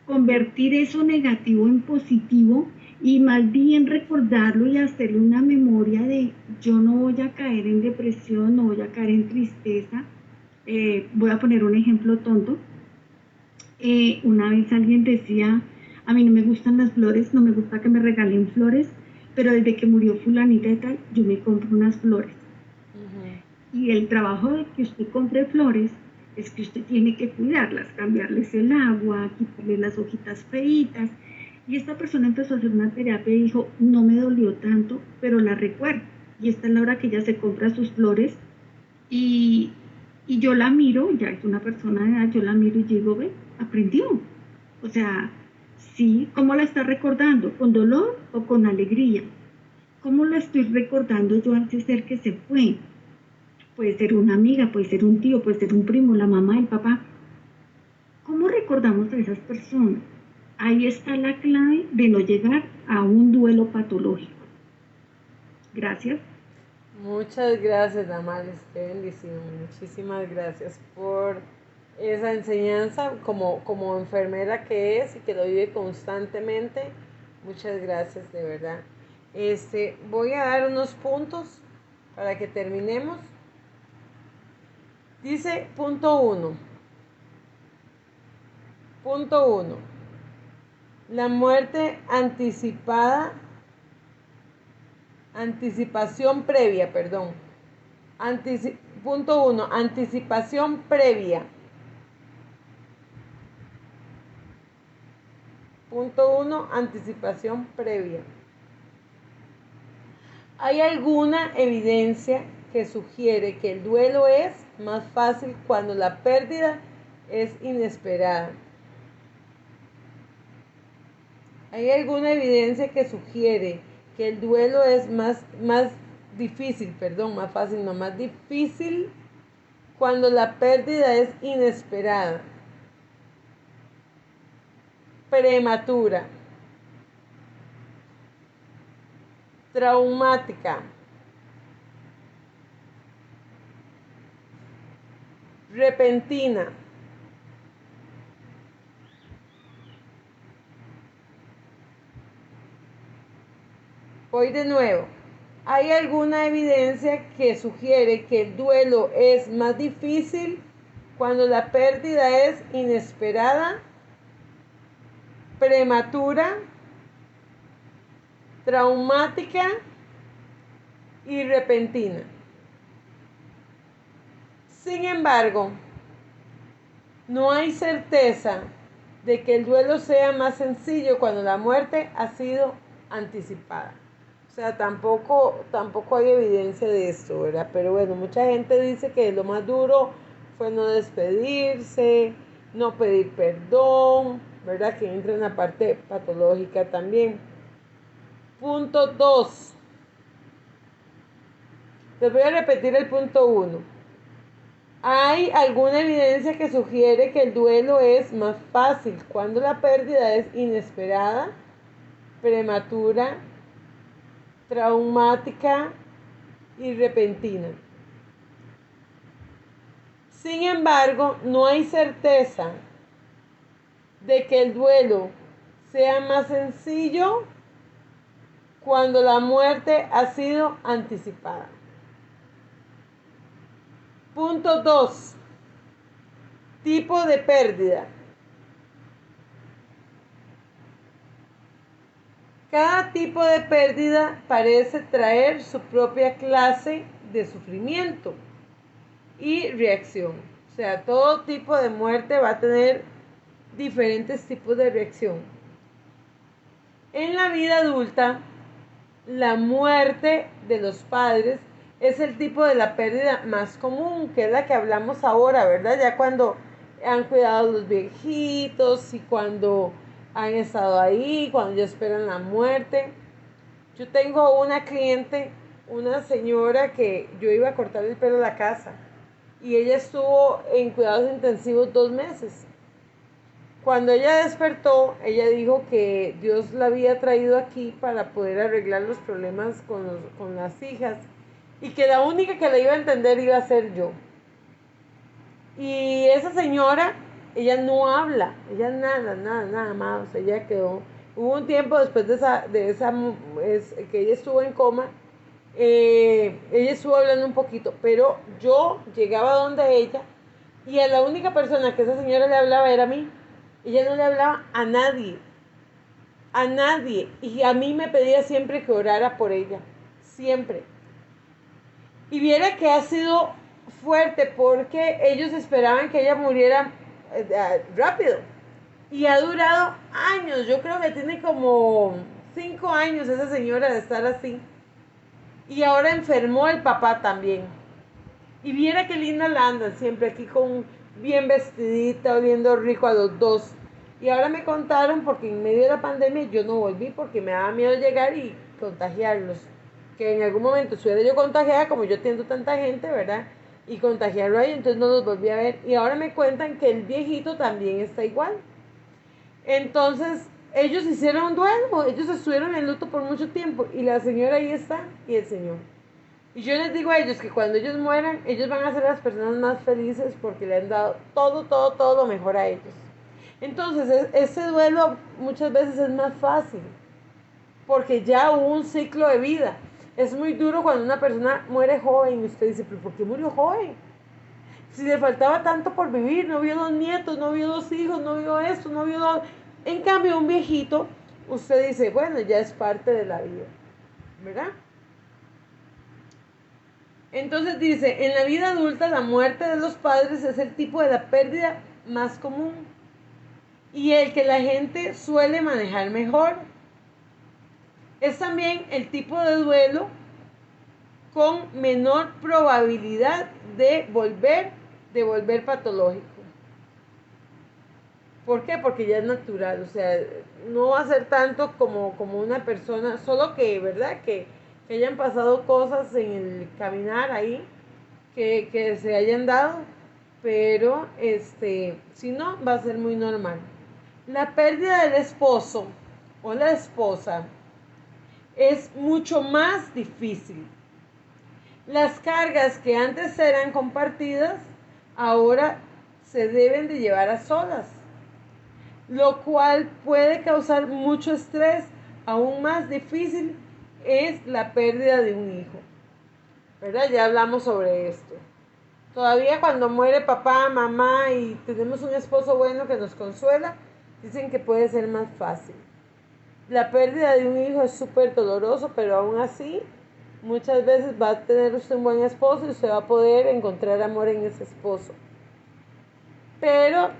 convertir eso negativo en positivo y más bien recordarlo y hacerle una memoria de yo no voy a caer en depresión, no voy a caer en tristeza? Voy a poner un ejemplo tonto. Una vez alguien decía, a mí no me gustan las flores, no me gusta que me regalen flores, pero desde que murió fulanita y tal, yo me compro unas flores. Y el trabajo de que usted compre flores es que usted tiene que cuidarlas, cambiarles el agua, quitarle las hojitas feitas. Y esta persona empezó a hacer una terapia y dijo, no me dolió tanto, pero la recuerdo. Y esta es la hora que ella se compra sus flores y yo la miro, ya es una persona de edad, yo la miro y digo, ve, aprendió. O sea, sí, ¿cómo la está recordando? ¿Con dolor o con alegría? ¿Cómo la estoy recordando yo a ese ser que se fue? Puede ser una amiga, puede ser un tío, puede ser un primo, la mamá, el papá. ¿Cómo recordamos a esas personas? Ahí está la clave de no llegar a un duelo patológico. Gracias.
Muchas gracias, Damaris, qué bendición. Muchísimas gracias por esa enseñanza como enfermera que es y que lo vive constantemente. Muchas gracias, de verdad. Voy a dar unos puntos para que terminemos. Dice punto 1. Punto 1. La muerte anticipación previa, punto 1. Anticipación previa. Punto 1. Anticipación previa. ¿Hay alguna evidencia que sugiere que el duelo es más fácil cuando la pérdida es inesperada? ¿Hay alguna evidencia que sugiere que el duelo es más difícil cuando la pérdida es inesperada, prematura, traumática, repentina? Voy de nuevo. ¿Hay alguna evidencia que sugiere que el duelo es más difícil cuando la pérdida es inesperada, prematura, traumática y repentina? Sin embargo, No hay certeza de que el duelo sea más sencillo cuando la muerte ha sido anticipada. O sea, tampoco hay evidencia de esto, ¿verdad? Pero bueno, mucha gente dice que lo más duro fue no despedirse, no pedir perdón, ¿verdad? Que entra en la parte patológica también. Punto 2. Les voy a repetir el punto 1. Hay alguna evidencia que sugiere que el duelo es más fácil cuando la pérdida es inesperada, prematura, traumática y repentina. Sin embargo, no hay certeza de que el duelo sea más sencillo cuando la muerte ha sido anticipada. Punto 2. Tipo de pérdida. Cada tipo de pérdida parece traer su propia clase de sufrimiento y reacción. O sea, todo tipo de muerte va a tener diferentes tipos de reacción. En la vida adulta, la muerte de los padres es el tipo de la pérdida más común, que es la que hablamos ahora, ¿verdad? Ya cuando han cuidado a los viejitos y cuando han estado ahí, cuando ya esperan la muerte. Yo tengo una cliente, una señora que yo iba a cortar el pelo a la casa y ella estuvo en cuidados intensivos 2 meses. Cuando ella despertó, ella dijo que Dios la había traído aquí para poder arreglar los problemas con las hijas y que la única que la iba a entender iba a ser yo. Y esa señora, ella no habla, ella nada más, o sea, ella quedó. Hubo un tiempo después de que ella estuvo en coma, ella estuvo hablando un poquito, pero yo llegaba donde ella y a la única persona que esa señora le hablaba era a mí. Ella no le hablaba a nadie, y a mí me pedía siempre que orara por ella, siempre. Y viera que ha sido fuerte porque ellos esperaban que ella muriera rápido. Y ha durado años, yo creo que tiene como 5 años esa señora de estar así. Y ahora enfermó el papá también. Y viera qué linda la andan siempre aquí con bien vestidita, oliendo rico a los dos. Y ahora me contaron porque en medio de la pandemia yo no volví porque me daba miedo llegar y contagiarlos. Que en algún momento estuviera yo contagiada, como yo atiendo tanta gente, ¿verdad? Y contagiarlo ahí, entonces no los volví a ver. Y ahora me cuentan que el viejito también está igual. Entonces, ellos hicieron un duelo, ellos estuvieron en luto por mucho tiempo. Y la señora ahí está y el señor. Y yo les digo a ellos que cuando ellos mueran, ellos van a ser las personas más felices porque le han dado todo lo mejor a ellos. Entonces, ese duelo muchas veces es más fácil porque ya hubo un ciclo de vida. Es muy duro cuando una persona muere joven y usted dice, ¿pero por qué murió joven? Si le faltaba tanto por vivir, no vio 2 nietos, no vio 2 hijos, no vio esto, no vio 2. En cambio, un viejito, usted dice, bueno, ya es parte de la vida, ¿verdad? Entonces dice, en la vida adulta la muerte de los padres es el tipo de la pérdida más común y el que la gente suele manejar mejor. Es también el tipo de duelo con menor probabilidad de volver patológico. ¿Por qué? Porque ya es natural, o sea, no va a ser tanto como una persona, solo que, ¿verdad? Que hayan pasado cosas en el caminar ahí, que se hayan dado, pero si no, va a ser muy normal. La pérdida del esposo o la esposa es mucho más difícil. Las cargas que antes eran compartidas, ahora se deben de llevar a solas, lo cual puede causar mucho estrés. Aún más difícil es la pérdida de un hijo, ¿verdad? Ya hablamos sobre esto. Todavía cuando muere papá, mamá y tenemos un esposo bueno que nos consuela, dicen que puede ser más fácil. La pérdida de un hijo es súper doloroso, pero aún así, muchas veces va a tener usted un buen esposo y usted va a poder encontrar amor en ese esposo. Pero,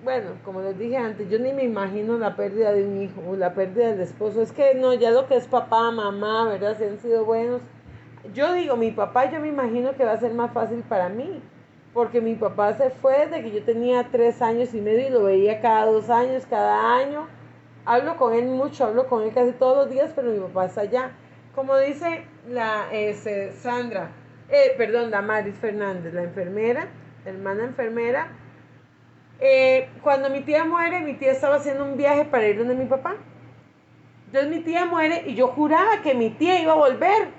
bueno, como les dije antes, yo ni me imagino la pérdida de un hijo o la pérdida del esposo. Es que no, ya lo que es papá, mamá, ¿verdad? Si han sido buenos. Yo digo, mi papá, yo me imagino que va a ser más fácil para mí. Porque mi papá se fue desde que yo tenía 3 años y medio y lo veía cada 2 años, cada año. Hablo con él mucho, hablo con él casi todos los días, pero mi papá está allá. Como dice Sandra, Damaris Fernández, la enfermera, la hermana enfermera. Cuando mi tía muere, mi tía estaba haciendo un viaje para ir donde mi papá. Entonces mi tía muere y yo juraba que mi tía iba a volver,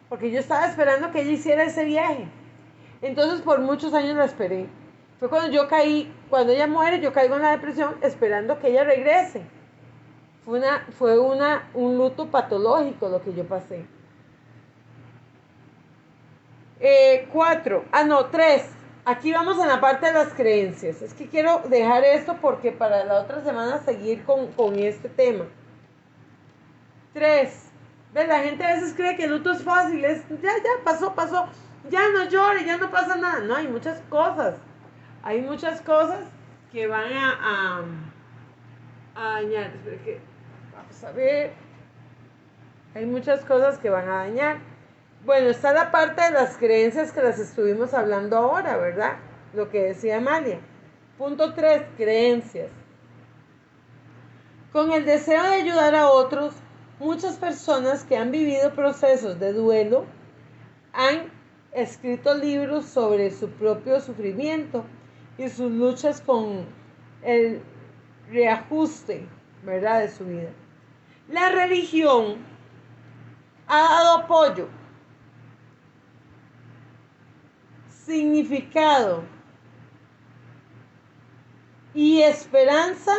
porque yo estaba esperando que ella hiciera ese viaje. Entonces por muchos años la esperé. Fue cuando yo caí, cuando ella muere, yo caigo en la depresión esperando que ella regrese. Fue un luto patológico lo que yo pasé. 3. Aquí vamos en la parte de las creencias. Es que quiero dejar esto porque para la otra semana seguir con este tema. 3. ¿Ves? La gente a veces cree que el luto es fácil. Ya, pasó. Ya no llore, ya no pasa nada. No, hay muchas cosas. Hay muchas cosas que van a dañar. Vamos a ver. Hay muchas cosas que van a dañar. Bueno, está la parte de las creencias que las estuvimos hablando ahora, ¿verdad? Lo que decía Amalia. Punto 3, creencias. Con el deseo de ayudar a otros, muchas personas que han vivido procesos de duelo han escrito libros sobre su propio sufrimiento y sus luchas con el reajuste, ¿verdad?, de su vida. La religión ha dado apoyo, significado y esperanza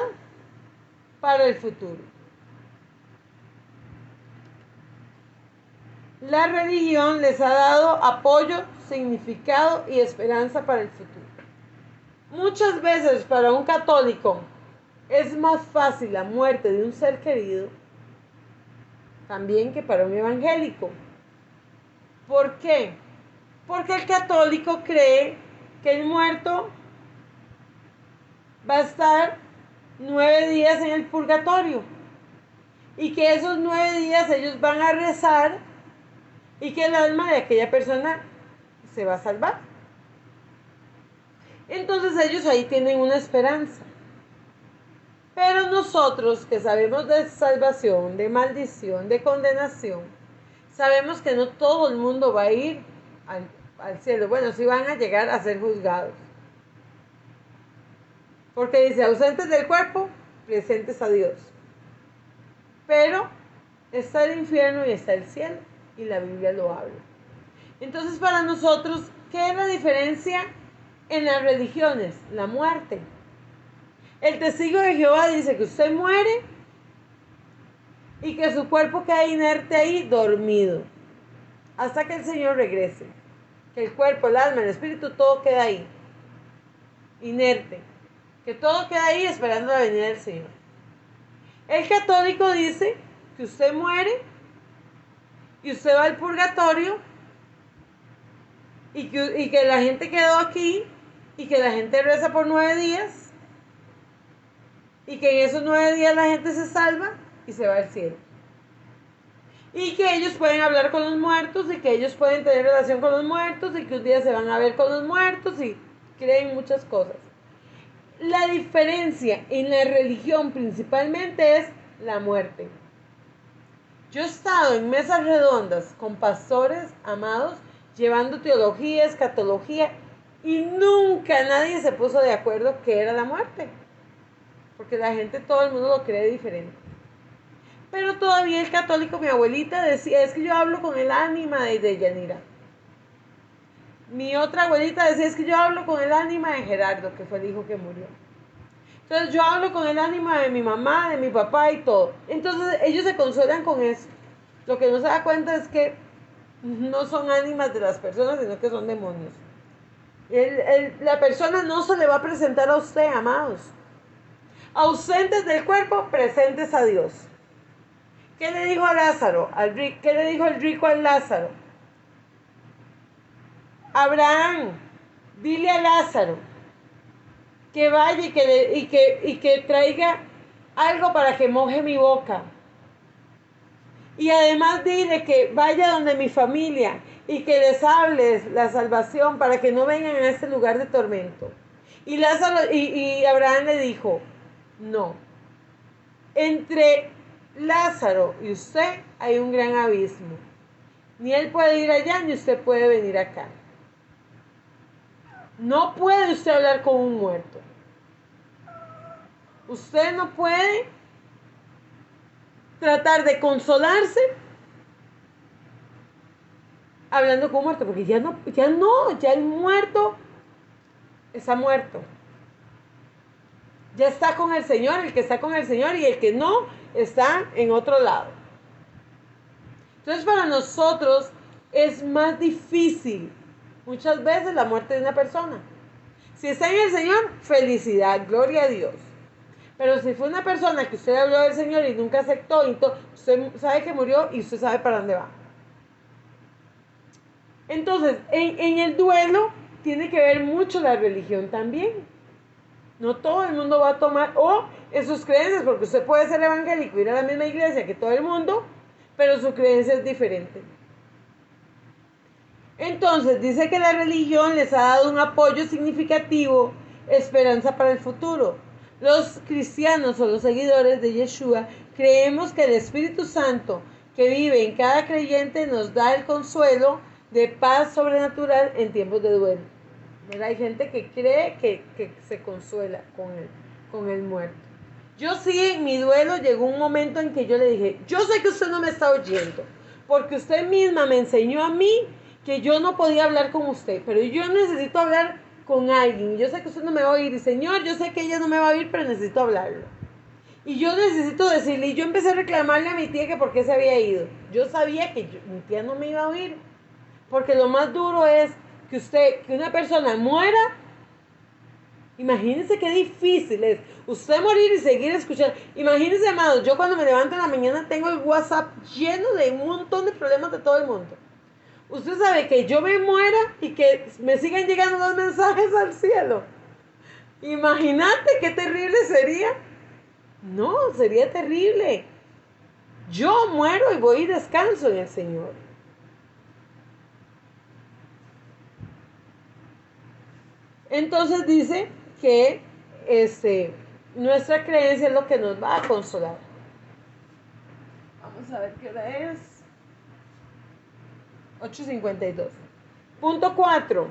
para el futuro. La religión les ha dado apoyo, significado y esperanza para el futuro. Muchas veces para un católico es más fácil la muerte de un ser querido también que para un evangélico. ¿Por qué? Porque el católico cree que el muerto va a estar 9 días en el purgatorio y que esos 9 días ellos van a rezar y que el alma de aquella persona se va a salvar. Entonces ellos ahí tienen una esperanza. Pero nosotros que sabemos de salvación, de maldición, de condenación, sabemos que no todo el mundo va a ir al cielo. Bueno, sí van a llegar a ser juzgados. Porque dice, ausentes del cuerpo, presentes a Dios. Pero está el infierno y está el cielo. Y la Biblia lo habla. Entonces para nosotros, ¿qué es la diferencia en las religiones? La muerte. El testigo de Jehová dice que usted muere y que su cuerpo queda inerte ahí, dormido, hasta que el Señor regrese. Que el cuerpo, el alma, el espíritu, todo queda ahí, inerte. Que todo queda ahí esperando la venida del Señor. El católico dice que usted muere y usted va al purgatorio y que la gente quedó aquí y que la gente reza por 9 días y que en esos 9 días la gente se salva y se va al cielo. Y que ellos pueden hablar con los muertos y que ellos pueden tener relación con los muertos y que un día se van a ver con los muertos y creen muchas cosas. La diferencia en la religión principalmente es la muerte. Yo he estado en mesas redondas con pastores amados llevando teología, escatología y nunca nadie se puso de acuerdo qué era la muerte. Porque la gente, todo el mundo lo cree diferente. Pero todavía el católico, mi abuelita decía, es que yo hablo con el ánima de Yanira. Mi otra abuelita decía, es que yo hablo con el ánima de Gerardo, que fue el hijo que murió. Entonces yo hablo con el ánima de mi mamá, de mi papá y todo. Entonces ellos se consuelan con eso. Lo que no se da cuenta es que no son ánimas de las personas, sino que son demonios. La persona no se le va a presentar a usted, amados. Ausentes del cuerpo, presentes a Dios. ¿Qué le dijo a Lázaro? ¿Qué le dijo el rico al Lázaro? Abraham, dile a Lázaro que vaya y que traiga algo para que moje mi boca. Y además dile que vaya donde mi familia y que les hables la salvación para que no vengan a este lugar de tormento. Y Abraham le dijo, no, entre Lázaro y usted hay un gran abismo. Ni él puede ir allá, ni usted puede venir acá. No puede usted hablar con un muerto. Usted no puede tratar de consolarse hablando con un muerto, porque ya el muerto está muerto. Ya está con el Señor, el que está con el Señor, y el que no está en otro lado. Entonces para nosotros es más difícil muchas veces la muerte de una persona. Si está en el Señor, felicidad, gloria a Dios. Pero si fue una persona que usted habló del Señor y nunca aceptó, usted sabe que murió y usted sabe para dónde va. Entonces, en el duelo tiene que ver mucho la religión también. No todo el mundo va a tomar, o en sus creencias, porque usted puede ser evangélico y ir a la misma iglesia que todo el mundo, pero su creencia es diferente. Entonces, dice que la religión les ha dado un apoyo significativo, esperanza para el futuro. Los cristianos o los seguidores de Yeshua creemos que el Espíritu Santo que vive en cada creyente nos da el consuelo de paz sobrenatural en tiempos de duelo. Mira, hay gente que cree que se consuela con el muerto. Yo sí, en mi duelo llegó un momento en que yo le dije, yo sé que usted no me está oyendo, porque usted misma me enseñó a mí que yo no podía hablar con usted, pero yo necesito hablar con alguien. Yo sé que usted no me va a oír, y Señor, yo sé que ella no me va a oír, pero necesito hablarlo. Y yo necesito decirle, y yo empecé a reclamarle a mi tía que por qué se había ido. Yo sabía que mi tía no me iba a oír, porque lo más duro es que una persona muera. Imagínense qué difícil es usted morir y seguir escuchando. Imagínense, amados, yo cuando me levanto en la mañana tengo el WhatsApp lleno de un montón de problemas de todo el mundo. Usted sabe que yo me muera y que me sigan llegando los mensajes al cielo. Imagínate qué terrible sería. No, sería terrible. Yo muero y voy y descanso en el Señor. Entonces dice que nuestra creencia es lo que nos va a consolar. Vamos a ver qué hora es. 8:52. Punto 4.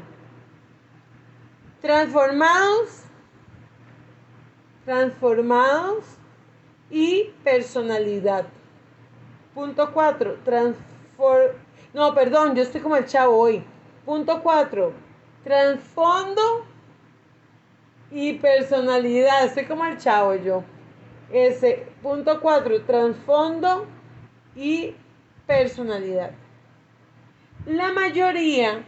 Transformados y personalidad. Punto 4. No, perdón, yo estoy como el chavo hoy. Punto 4. Trasfondo y personalidad. Estoy como el chavo yo. Punto 4. Trasfondo y personalidad. La mayoría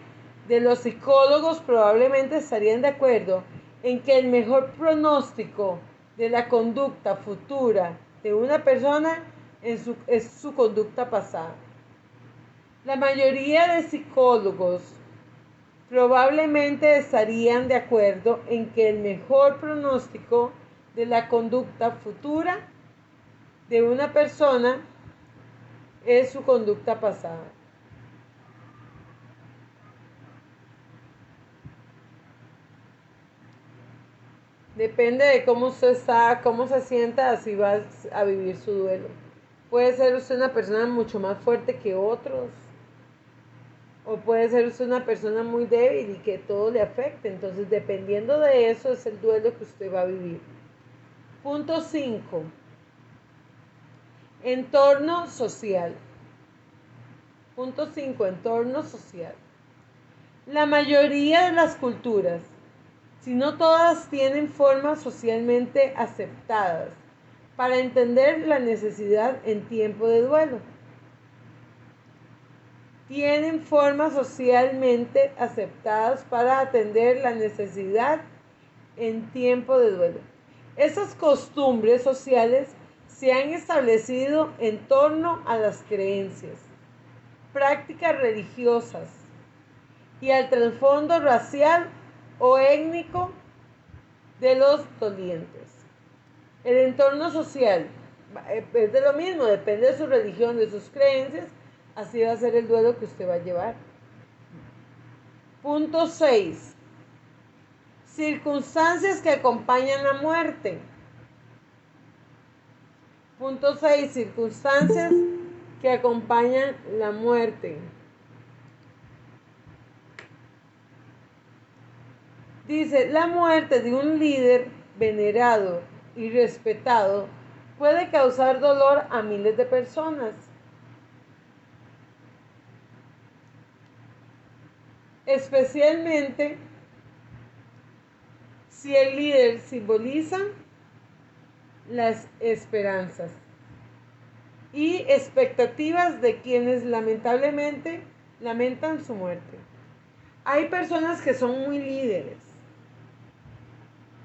de los psicólogos probablemente estarían de acuerdo en que el mejor pronóstico de la conducta futura de una persona es su conducta pasada. La mayoría de psicólogos probablemente estarían de acuerdo en que el mejor pronóstico de la conducta futura de una persona es su conducta pasada. Depende de cómo usted está, cómo se sienta, así va a vivir su duelo. Puede ser usted una persona mucho más fuerte que otros, o puede ser usted una persona muy débil y que todo le afecte. Entonces, dependiendo de eso, es el duelo que usted va a vivir. Punto 5. Entorno social. Punto 5. Entorno social. La mayoría de las culturas, si no todas, tienen formas socialmente aceptadas para entender la necesidad en tiempo de duelo. Tienen formas socialmente aceptadas para atender la necesidad en tiempo de duelo. Esas costumbres sociales se han establecido en torno a las creencias, prácticas religiosas y al trasfondo racial o étnico de los dolientes. El entorno social es de lo mismo, depende de su religión, de sus creencias, así va a ser el duelo que usted va a llevar. Punto 6. Circunstancias que acompañan la muerte. Punto 6. Circunstancias que acompañan la muerte. Dice, la muerte de un líder venerado y respetado puede causar dolor a miles de personas. Especialmente si el líder simboliza las esperanzas y expectativas de quienes lamentablemente lamentan su muerte. Hay personas que son muy líderes.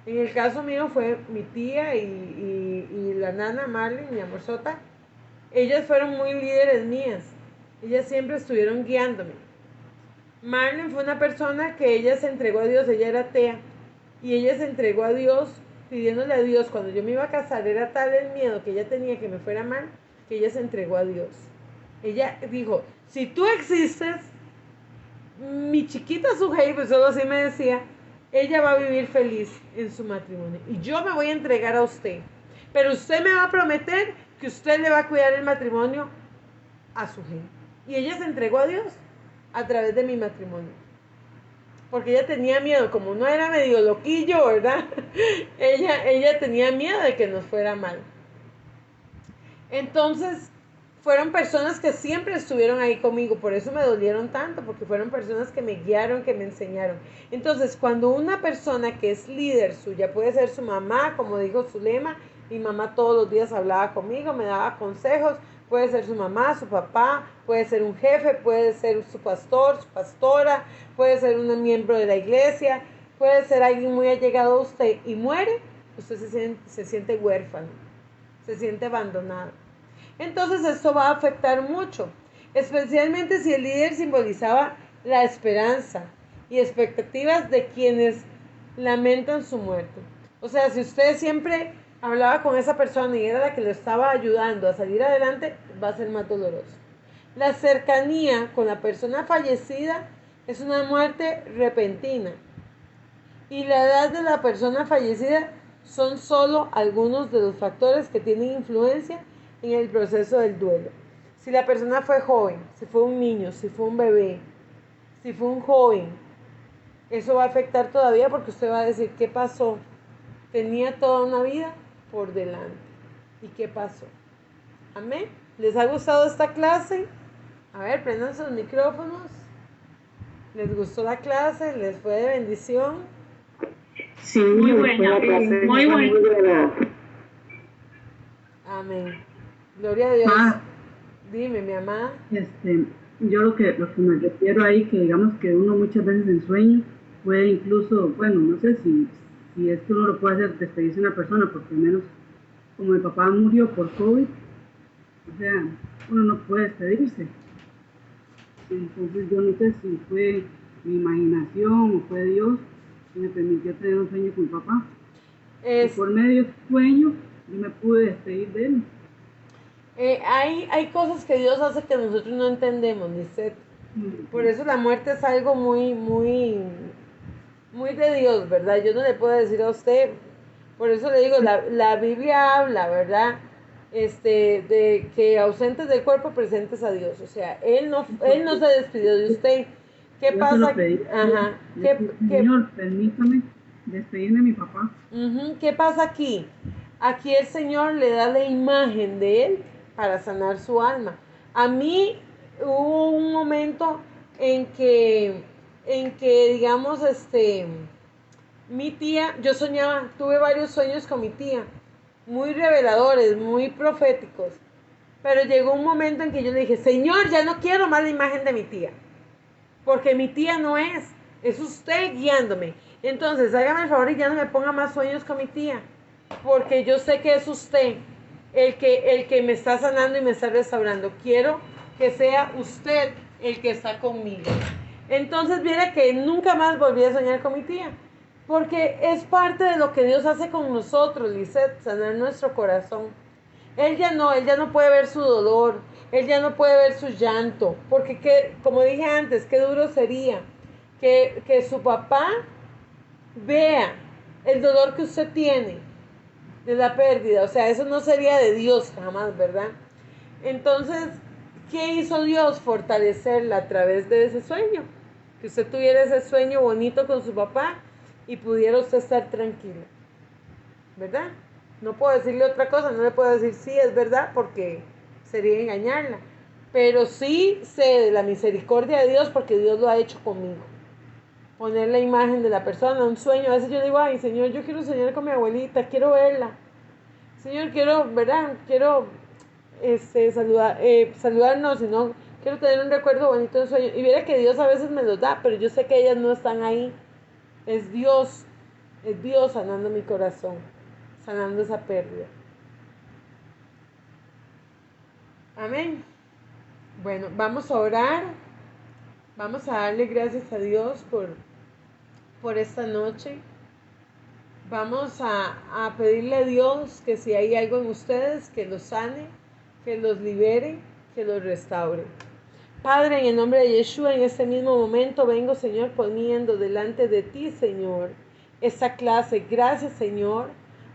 En el caso mío fue mi tía y la nana Marlene, mi amorzota. Ellas fueron muy líderes mías. Ellas siempre estuvieron guiándome. Marlene fue una persona que ella se entregó a Dios, ella era atea. Y ella se entregó a Dios, pidiéndole a Dios, cuando yo me iba a casar, era tal el miedo que ella tenía que me fuera mal, que ella se entregó a Dios. Ella dijo, si tú existes, mi chiquita Sujei, pues solo así me decía, ella va a vivir feliz en su matrimonio. Y yo me voy a entregar a usted. Pero usted me va a prometer que usted le va a cuidar el matrimonio a Sujei. Y ella se entregó a Dios a través de mi matrimonio. Porque ella tenía miedo, como no era medio loquillo, ¿verdad? ella tenía miedo de que nos fuera mal. Entonces, fueron personas que siempre estuvieron ahí conmigo, por eso me dolieron tanto, porque fueron personas que me guiaron, que me enseñaron. Entonces, cuando una persona que es líder suya, puede ser su mamá, como dijo Zulema, mi mamá todos los días hablaba conmigo, me daba consejos, puede ser su mamá, su papá, puede ser un jefe, puede ser su pastor, su pastora, puede ser un miembro de la iglesia, puede ser alguien muy allegado a usted y muere, usted se siente huérfano, se siente abandonado. Entonces esto va a afectar mucho, especialmente si el líder simbolizaba la esperanza y expectativas de quienes lamentan su muerte. O sea, si usted siempre hablaba con esa persona y era la que lo estaba ayudando a salir adelante, va a ser más doloroso. La cercanía con la persona fallecida es una muerte repentina. Y la edad de la persona fallecida son solo algunos de los factores que tienen influencia en el proceso del duelo. Si la persona fue joven, si fue un niño, si fue un bebé, si fue un joven, eso va a afectar todavía porque usted va a decir, ¿qué pasó? Tenía toda una vida por delante. ¿Y qué pasó? Amén. ¿Les ha gustado esta clase? A ver, prendan sus micrófonos. ¿Les gustó la clase? ¿Les fue de bendición?
Sí,
Muy buena, muy buena.
Amén. Gloria a Dios. Dime, mi amada.
Yo lo que me refiero ahí, que digamos que uno muchas veces en sueño puede incluso, bueno, no sé si esto no lo puede hacer despedirse una persona, porque al menos como mi papá murió por COVID, o sea, uno no puede despedirse. Entonces yo no sé si fue mi imaginación o fue Dios que me permitió tener un sueño con mi papá. Y por medio del sueño yo me pude despedir de él.
Hay cosas que Dios hace que nosotros no entendemos, Lisette. Por eso la muerte es algo muy, muy, muy de Dios, ¿verdad? Yo no le puedo decir a usted, por eso le digo, la Biblia habla, ¿verdad? De que ausentes del cuerpo, presentes a Dios. O sea, Él no se despidió de usted. ¿Qué pasa? Ajá.
Señor, permítame despedirme de mi papá.
¿Qué pasa aquí? Aquí el Señor le da la imagen de Él para sanar su alma. A mí hubo un momento en que digamos, mi tía, yo soñaba, tuve varios sueños con mi tía, muy reveladores, muy proféticos, pero llegó un momento en que yo le dije, Señor, ya no quiero más la imagen de mi tía, porque mi tía no es usted guiándome. Entonces, hágame el favor y ya no me ponga más sueños con mi tía, porque yo sé que es usted el que me está sanando y me está restaurando. Quiero que sea usted el que está conmigo. Entonces, viera que nunca más volví a soñar con mi tía. Porque es parte de lo que Dios hace con nosotros, Lisette, sanar nuestro corazón. Él ya no puede ver su dolor, él ya no puede ver su llanto, porque como dije antes, qué duro sería que su papá vea el dolor que usted tiene de la pérdida. O sea, eso no sería de Dios jamás, ¿verdad? Entonces, ¿qué hizo Dios? Fortalecerla a través de ese sueño. Que usted tuviera ese sueño bonito con su papá y pudiera usted estar tranquila, ¿verdad? No puedo decirle otra cosa, no le puedo decir sí, es verdad, porque sería engañarla. Pero sí sé de la misericordia de Dios porque Dios lo ha hecho conmigo. Poner la imagen de la persona, un sueño. A veces yo digo, ay, Señor, yo quiero soñar con mi abuelita, quiero verla. Señor, quiero, ¿verdad? Quiero saludarnos, sino quiero tener un recuerdo bonito de un sueño. Y mira que Dios a veces me los da, pero yo sé que ellas no están ahí. Es Dios sanando mi corazón, sanando esa pérdida. Amén. Bueno, vamos a orar. Vamos a darle gracias a Dios por esta noche. Vamos a pedirle a Dios que si hay algo en ustedes, que los sane, que los libere, que los restaure. Padre, en el nombre de Yeshua, en este mismo momento vengo, Señor, poniendo delante de ti, Señor, esta clase. Gracias, Señor,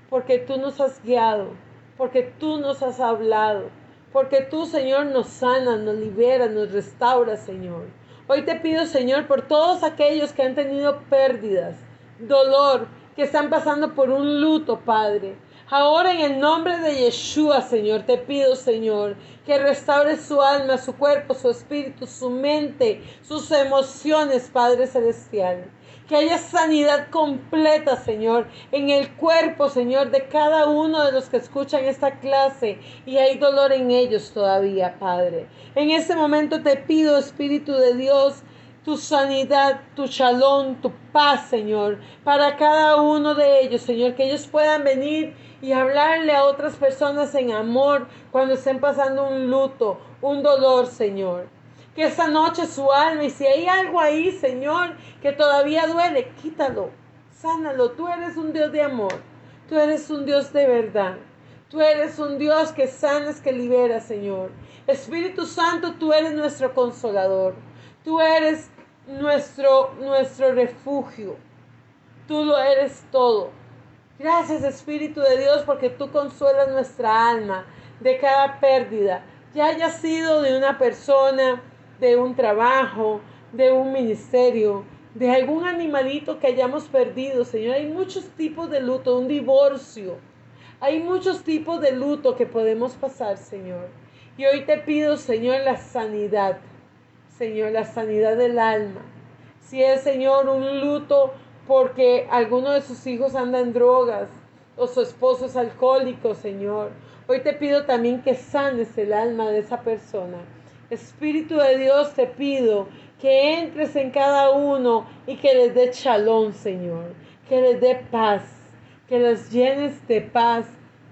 porque tú nos has guiado, porque tú nos has hablado, porque tú, Señor, nos sanas, nos liberas, nos restauras, Señor. Hoy te pido, Señor, por todos aquellos que han tenido pérdidas, dolor, que están pasando por un luto, Padre. Ahora en el nombre de Yeshua, Señor, te pido, Señor, que restaures su alma, su cuerpo, su espíritu, su mente, sus emociones, Padre Celestial. Que haya sanidad completa, Señor, en el cuerpo, Señor, de cada uno de los que escuchan esta clase y hay dolor en ellos todavía, Padre. En este momento te pido, Espíritu de Dios, tu sanidad, tu shalom, tu paz, Señor, para cada uno de ellos, Señor, que ellos puedan venir y hablarle a otras personas en amor cuando estén pasando un luto, un dolor, Señor. Que esta noche su alma, y si hay algo ahí, Señor, que todavía duele, quítalo, sánalo. Tú eres un Dios de amor, tú eres un Dios de verdad. Tú eres un Dios que sanas, que libera, Señor. Espíritu Santo, tú eres nuestro consolador. Tú eres nuestro refugio. Tú lo eres todo. Gracias, Espíritu de Dios, porque tú consuelas nuestra alma de cada pérdida, ya haya sido de una persona, de un trabajo, de un ministerio, de algún animalito que hayamos perdido, Señor. Hay muchos tipos de luto, un divorcio. Hay muchos tipos de luto que podemos pasar, Señor. Y hoy te pido, Señor, la sanidad. Señor, la sanidad del alma. Si es, Señor, un luto porque alguno de sus hijos anda en drogas o su esposo es alcohólico, Señor. Hoy te pido también que sanes el alma de esa persona. Espíritu de Dios, te pido que entres en cada uno y que les dé shalom, Señor. Que les dé paz, que los llenes de paz,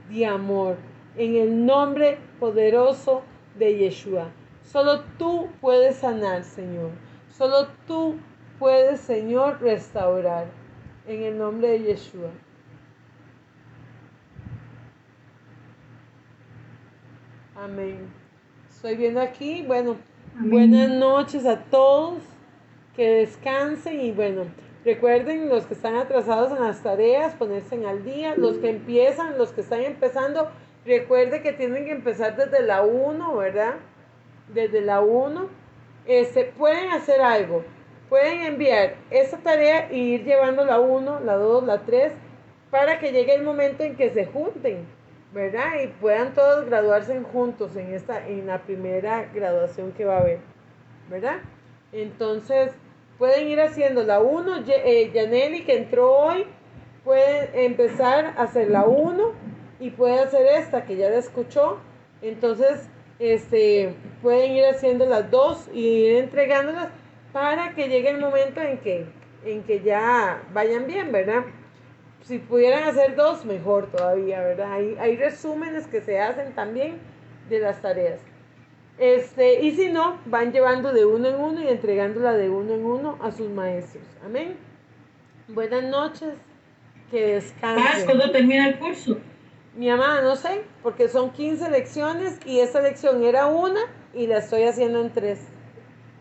de amor. En el nombre poderoso de Yeshua. Solo tú puedes sanar, Señor. Solo tú puedes, Señor, restaurar. En el nombre de Yeshua. Amén. Estoy viendo aquí, bueno, amén. Buenas noches a todos. Que descansen y bueno, recuerden los que están atrasados en las tareas, ponerse al día. Los que empiezan, los que están empezando, recuerden que tienen que empezar desde la 1, ¿verdad? Desde la 1. Pueden hacer algo. Pueden enviar esta tarea e ir llevando la 1, la 2, la 3, para que llegue el momento en que se junten, ¿verdad? Y puedan todos graduarse juntos en la primera graduación que va a haber, ¿verdad? Entonces, pueden ir haciendo la 1. Yaneli, que entró hoy, puede empezar a hacer la 1 y puede hacer esta, que ya la escuchó. Entonces, pueden ir haciendo las 2 y ir entregándolas para que llegue el momento en que ya vayan bien, ¿verdad? Si pudieran hacer 2, mejor todavía, ¿verdad? Hay resúmenes que se hacen también de las tareas. Y si no, van llevando de uno en uno y entregándola de uno en uno a sus maestros. Amén. Buenas noches. Que
Paz,
descanse.
¿cuándo termina el curso?
Mi amada, no sé, porque son 15 lecciones y esta lección era una y la estoy haciendo en 3.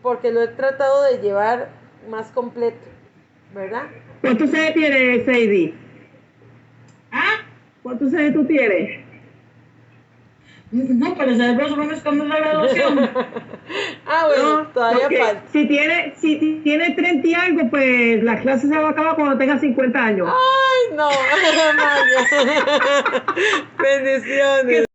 Porque lo he tratado de llevar más completo, ¿verdad?
¿Cuántos años tienes, Sadie?
Ah,
¿Cuántos años tú tienes?
no, para saber más o menos cuándo es la graduación.
Ah, bueno,
No,
todavía
porque
falta.
si tiene 30 y algo, pues la clase se va a acabar cuando tenga 50 años.
Ay, no, María. Bendiciones.